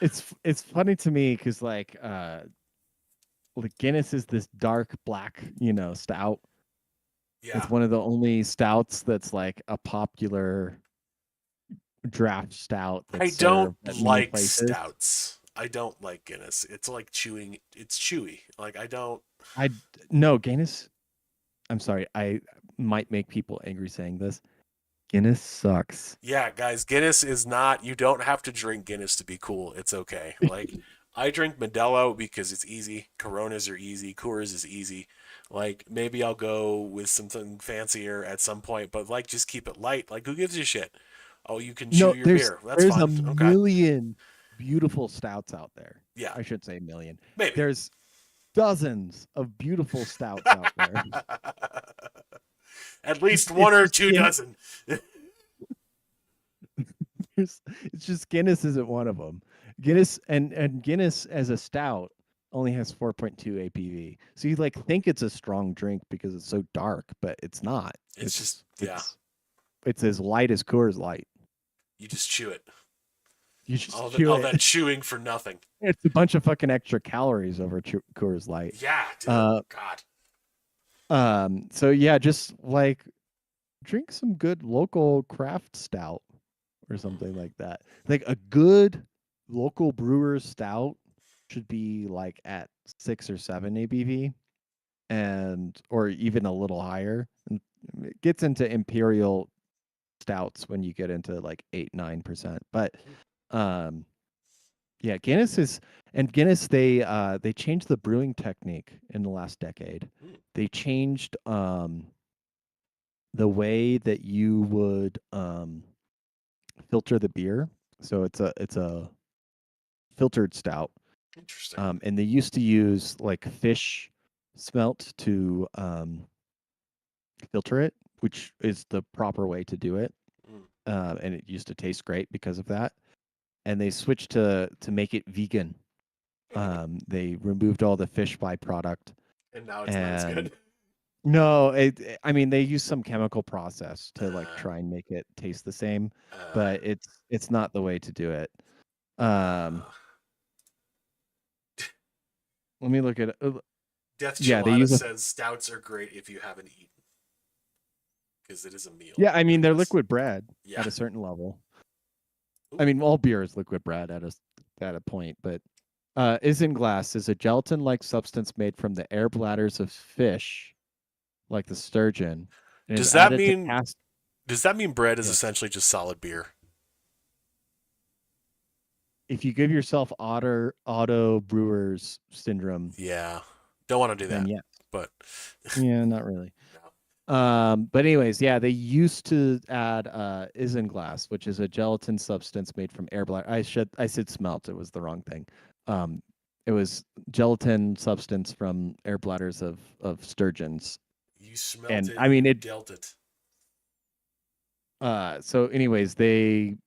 it's funny to me because like Guinness is this dark black, stout. Yeah. It's one of the only stouts that's like a popular draft stout I that's don't served at many like places. stouts. I don't like Guinness. It's like chewing. It's chewy. Like I don't. I no Guinness. I'm sorry. I might make people angry saying this. Guinness sucks. Yeah, guys, Guinness is not. You don't have to drink Guinness to be cool. It's okay. Like I drink Modelo because it's easy. Coronas are easy. Coors is easy. Like maybe I'll go with something fancier at some point, but like just keep it light. Like who gives a shit? Oh, you can chew No, your there's beer. That's there's a fine. Okay. million beautiful stouts out there. Yeah, I should say million. maybe. There's dozens of beautiful stouts out there. At least one It's or just two dozen. it's just Guinness isn't one of them. Guinness and Guinness as a stout only has 4.2 ABV. So you like think it's a strong drink because it's so dark, but it's not. It's just yeah. It's as light as Coors Light. You just chew it. You just All chew that it. chewing for nothing. It's a bunch of fucking extra calories over Coors Light. Yeah, dude. God. So yeah, just like drink some good local craft stout or something like that. Like a good local brewer's stout should be like at 6 or 7 ABV and or even a little higher. And it gets into imperial stouts when you get into like 8-9%. But yeah, Guinness they changed the brewing technique in the last decade. They changed the way that you would filter the beer. So it's a filtered stout. Interesting. And they used to use like fish smelt to filter it, which is the proper way to do it. And it used to taste great because of that. And they switched to make it vegan. They removed all the fish byproduct. And now it's not as good. No, I mean they use some chemical process to like try and make it taste the same, but it's not the way to do it. Let me look at it. Death Yeah, they Chilada use says stouts are great if you haven't eaten. Because it is a meal. Yeah, I mean they're liquid bread Yeah. at a certain level. Ooh. I mean all beer is liquid bread at a point, but isinglass is a gelatin-like substance made from the air bladders of fish, like the sturgeon. And Does is that added to mean cast. does that mean bread is Yes. essentially just solid beer? If you give yourself auto brewers syndrome, Yeah. Don't want to do then that. yes. But Yeah, not really. no. But anyways, yeah, they used to add isinglass, which is a gelatin substance made from air bladder. I said smelt. It was the wrong thing. It was gelatin substance from air bladders of sturgeons. You smelt And it. I mean you it dealt it. So anyways, they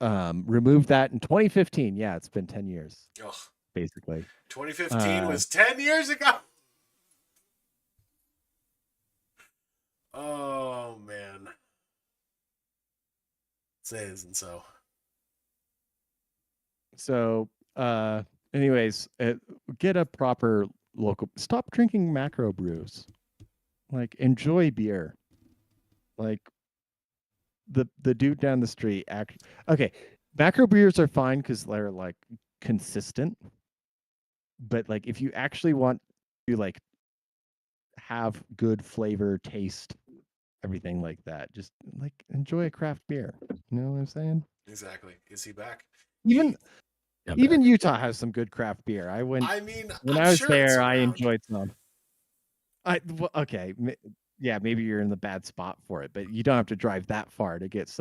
removed that in 2015. Yeah, it's been 10 years. Ugh. Basically. 2015 was 10 years ago. Oh man. Say it isn't so. So anyways, get a proper local stop drinking macro brews. Like enjoy beer. Like the dude down the street okay. Macro beers are fine because they're like consistent. But like if you actually want to like have good flavor, taste, everything like that, just like enjoy a craft beer. You know what I'm saying? Exactly. Is he back? Even Utah has some good craft beer. When I'm I was sure it's there, I around. enjoyed some. Okay, yeah, maybe you're in the bad spot for it, but you don't have to drive that far to get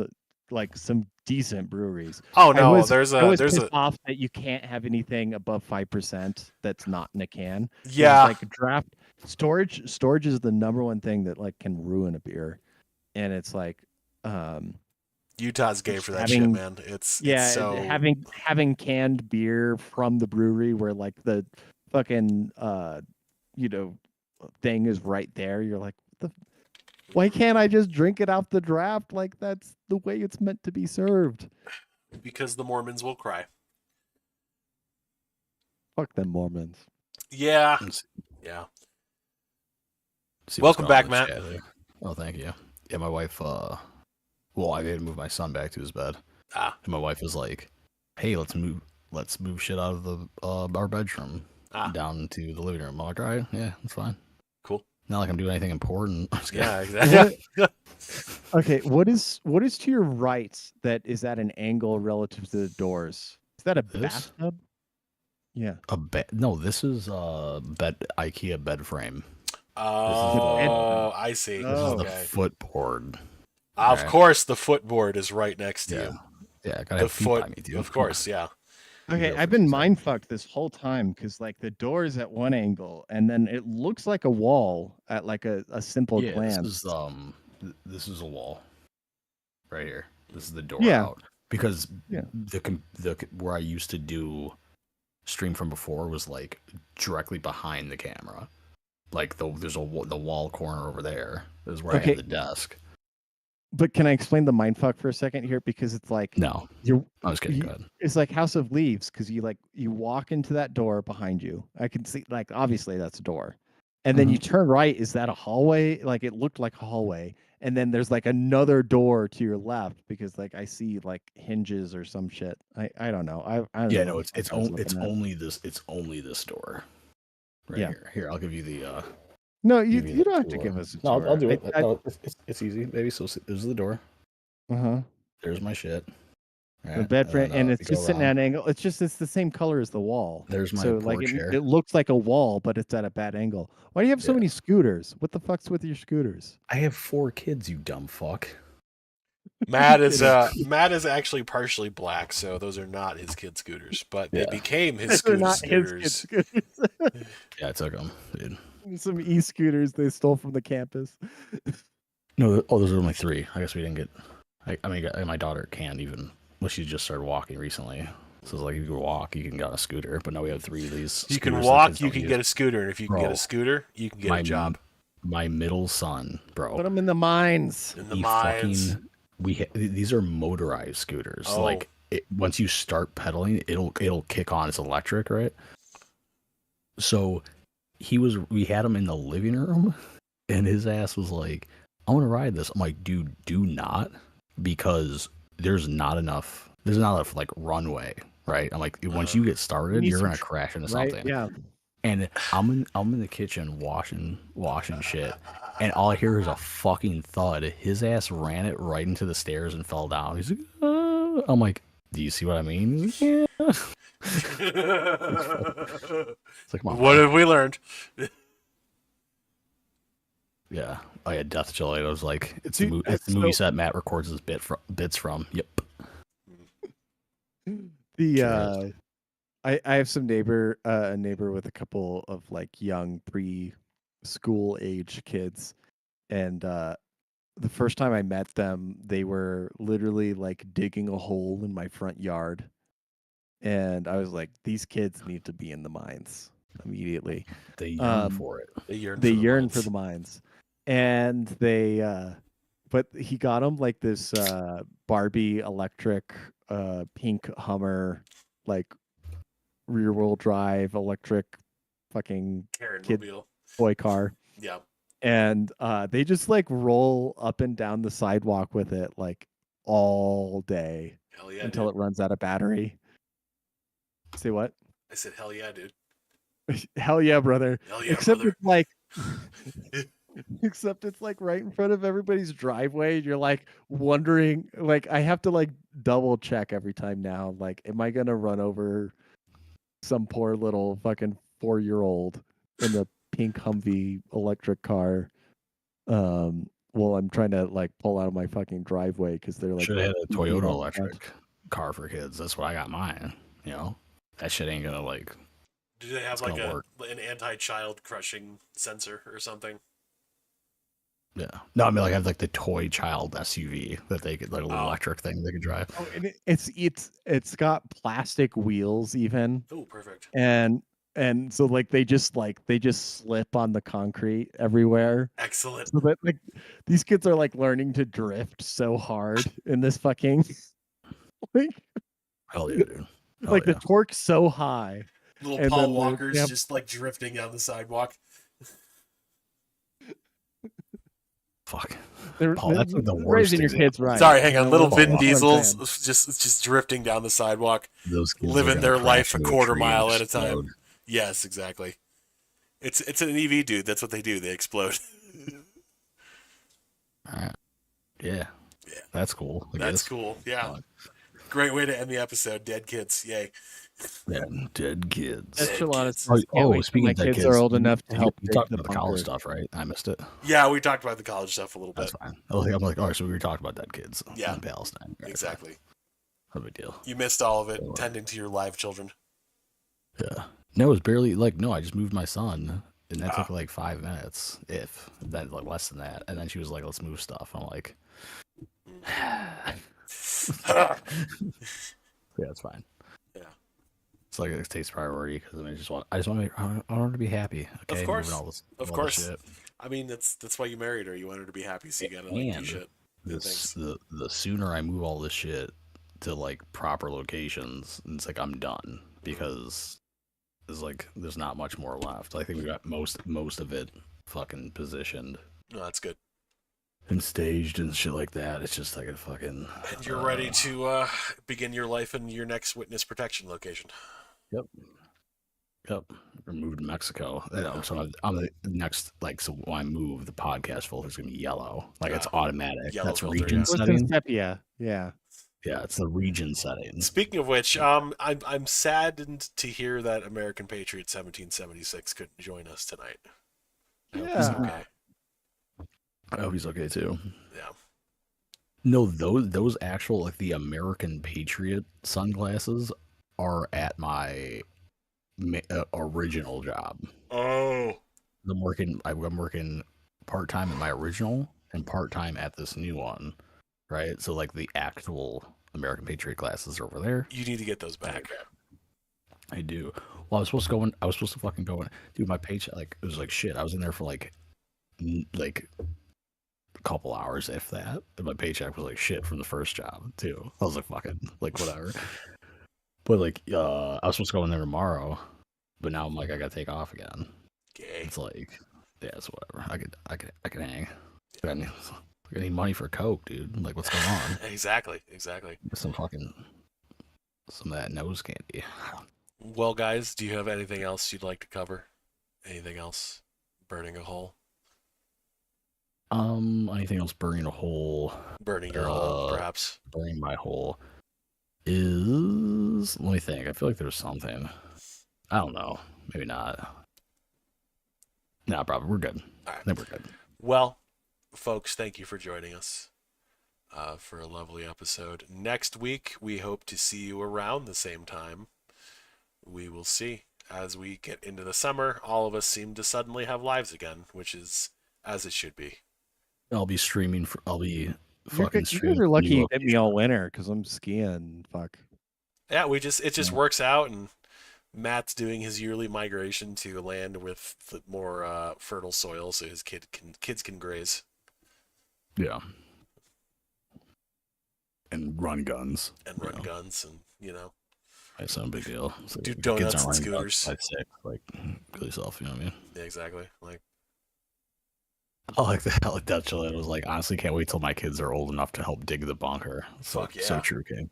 like some decent breweries. Oh no, I was there's pissed off that you can't have anything above 5% that's not in a can. Yeah. Like draft storage is the number one thing that like can ruin a beer, and it's like Utah's game for that shit, man. It's so having canned beer from the brewery where like the fucking thing is right there. You're like, why can't I just drink it out the draft? Like that's the way it's meant to be served. Because the Mormons will cry. Fuck them Mormons. Yeah. Let's Yeah. see what's Welcome going on back, in the Matt. chat here. Oh, thank you. Yeah, my wife. Well, I had to move my son back to his bed, Ah. and my wife was like, "Hey, let's move shit out of the our bedroom down to the living room." I'm like, "All right, yeah, that's fine. Cool. Not like I'm doing anything important." I'm just kidding. Yeah, exactly. Okay, what is to your right that is at an angle relative to the doors? Is that a This? bathtub? Yeah. A bed? No, this is bed IKEA bed frame. Oh, I see. This is the Okay. footboard. Of Right. course, the footboard is right next to Yeah, you. yeah. Gotta The have feet by foot, me too. of course, yeah. Okay, Real I've for been 2 mind seconds. fucked this whole time because like the door is at one angle and then it looks like a wall at like a simple Yeah, glance. this is a wall right here. This is the door Yeah. out because Yeah. the where I used to do stream from before was like directly behind the camera. Like there's the wall corner over there is where I Okay. have the desk. But can I explain the mind fuck for a second here? Because it's like No, you're I was kidding. Go ahead. it's like House of Leaves because you walk into that door behind you. I can see like obviously that's a door. And then you turn right. Is that a hallway? Like it looked like a hallway. And then there's like another door to your left because like I see like hinges or some shit. I don't know. I don't Yeah, know no, what the it's fuck I was looking at. only this door right Yeah. here. Here, I'll give you the No, you give you the don't have to tour. give us a No, tour. I'll do it. No, it's easy, baby. So there's the door. Uh-huh. There's my shit. The Right? bed frame, and If it's you just go sitting at around, an angle. It's the same color as the wall. there's my So poor like chair. it looks like a wall, but it's at a bad angle. Why do you have so Yeah. many scooters? What the fuck's with your scooters? I have 4 kids, you dumb fuck. Matt is actually partially black, so those are not his kid scooters, but they Yeah. became his They're scooter not his scooters. kid scooters. Yeah, I took them, dude. Some e-scooters they stole from the campus. No, those are only 3. I guess we didn't get. I mean, my daughter can't even. Well, she just started walking recently. So it's like if you can walk, you can get on a scooter. But now we have 3 of these. You can scooters that walk, kids you don't can use. get a scooter, and if you can get Bro, a scooter, you can get a job. My middle son, bro. Put them in the mines. In the mines. These are motorized scooters. Oh. Like once you start pedaling, it'll kick on. It's electric, right? So we had him in the living room, and his ass was like, "I want to ride this." I'm like, "Dude, do not, because there's not enough like runway, right?" I'm like, once you get started, you're gonna crash into something. Right? Yeah. And I'm in the kitchen washing shit, and all I hear is a fucking thud. His ass ran it right into the stairs and fell down. He's like, I'm like, "Do you see what I mean?" He's like, "Yeah." It's like, What have we learned? Yeah. Oh yeah, Death Chili. I was like, it's Dude, the movie set Matt records his bits from. Yep. The I have some a neighbor with a couple of like young preschool age kids, and the first time I met them, they were literally like digging a hole in my front yard, and I was like, these kids need to be in the mines immediately. They yearn for it. They yearn for the mines, and but he got them like this Barbie electric pink Hummer, like rear wheel drive electric fucking kid Mobile. toy car. Yeah. And they just like roll up and down the sidewalk with it like all day. Hell yeah, until dude. it runs out of battery. Say what? I said hell yeah, dude. Hell yeah, brother. Hell yeah, Except brother. it's like except it's like right in front of everybody's driveway. You're like wondering, like I have to like double check every time now. Like, am I gonna run over some poor little fucking 4-year-old in the pink Humvee electric car? Well, I'm trying to like pull out of my fucking driveway because they're like Should have had a Toyota on electric car for kids. That's what I got mine. You know, that shit ain't gonna like. Do they have it's like gonna work. an anti-child crushing sensor or something? Yeah. No, I mean like I have like the toy child SUV that they could like a little electric thing they could drive. Oh, and it's got plastic wheels even. Oh, perfect. And so like they just slip on the concrete everywhere. Excellent. So that like these kids are like learning to drift so hard in this fucking like Hell yeah, dude. Hell like yeah. the torque's so high Little And Paul then Walkers yeah, just like drifting down the sidewalk. Fuck. they're Paul, that's like the worst raising your kids example. right. Sorry, hang You on. know, Little Paul Vin Walker. that's what I'm Diesels saying. just drifting down the sidewalk, Those kids are living gonna their life crash a into quarter tree and mile at a explode. time. Yes, exactly. It's an EV, dude. That's what they do. They explode. Alright. Yeah. Yeah. That's cool. I That's guess. cool. Yeah. Great way to end the episode. Dead kids. Yay. Yeah, dead kids. That's Dead a lot of kids. sense. Can't wait till Speaking my of dead kids kids, are old enough to help you dig talked the about the college bunker. stuff, right? I missed it. Yeah, we talked about the college stuff a little bit. That's fine. I'm like, all right, so we were talking about dead kids Yeah. in Palestine. Right, Exactly. no big deal. You missed all of it, So, tending to your live children. Yeah. No, it was barely no, I just moved my son. And that Ah. took like 5 minutes, if that, like less than that. And then she was like, "Let's move stuff." I'm like, "Yeah, it's fine." Yeah. It's like it takes priority because I just want I want her to be happy. Okay, Of course. moving all this, Of all course. this shit. I mean, that's why you married her. You want her to be happy, so you gotta like do And shit. Do things. the sooner I move all this shit to like proper locations, it's like I'm done because there's not much more left. I think we got most of it fucking positioned No, that's good. and staged and shit like that. It's just like a fucking. And you're ready to begin your life in your next witness protection location. Yep. We're moved to Mexico. So I'm the next, like, so when I move, the podcast folder's gonna be yellow. Like it's automatic. Yellow That's filter, region yeah. setting. Sepia. Yeah. Yeah, it's the region setting. Speaking of which, I'm saddened to hear that American Patriot 1776 couldn't join us tonight. I hope he's Yeah. okay. I hope he's okay too. Yeah. No, those actual like the American Patriot sunglasses are at my original job. Oh. I'm working part time at my original and part time at this new one, right? So like the actual American Patriot glasses are over there. You need to get those back. I do. Well, I was supposed to fucking go in. Dude, my paycheck, like, it was like shit. I was in there for like a couple hours, if that. And my paycheck was like shit from the first job too. I was like, fucking, like, whatever. But like, I was supposed to go in there tomorrow, but now I'm like, I gotta take off again. Okay. It's like, yeah, it's whatever. I could hang. I need money for Coke, dude. Like, what's going on? Exactly. Some of that nose candy. Well, guys, do you have anything else you'd like to cover? Anything else? Burning a hole? Anything else burning a hole? Burning your hole, perhaps? Burning my hole is. Let me think. I feel like there's something. I don't know. Maybe not. Nah, probably. We're good. All right. I think we're good. Well, folks, thank you for joining us for a lovely episode. Next week, we hope to see you around the same time. We will see. As we get into the summer, all of us seem to suddenly have lives again, which is as it should be. I'll be streaming. I'll be You fucking guys streaming. are lucky you get me all winter because I'm skiing. Fuck. Yeah, it just works out, and Matt's doing his yearly migration to land with the more fertile soil, so his kids can graze. Yeah. And run guns. And run guns, and It's no big deal. So do kids donuts aren't and running guns scooters. by 6, like, kill yourself, you know what I mean? Yeah, exactly. Like, I like that. I like that chill. It was like, honestly, can't wait till my kids are old enough to help dig the bunker. Fuck yeah. So true, King.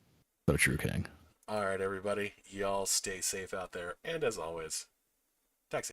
So true, King. all right, everybody, y'all stay safe out there, and as always,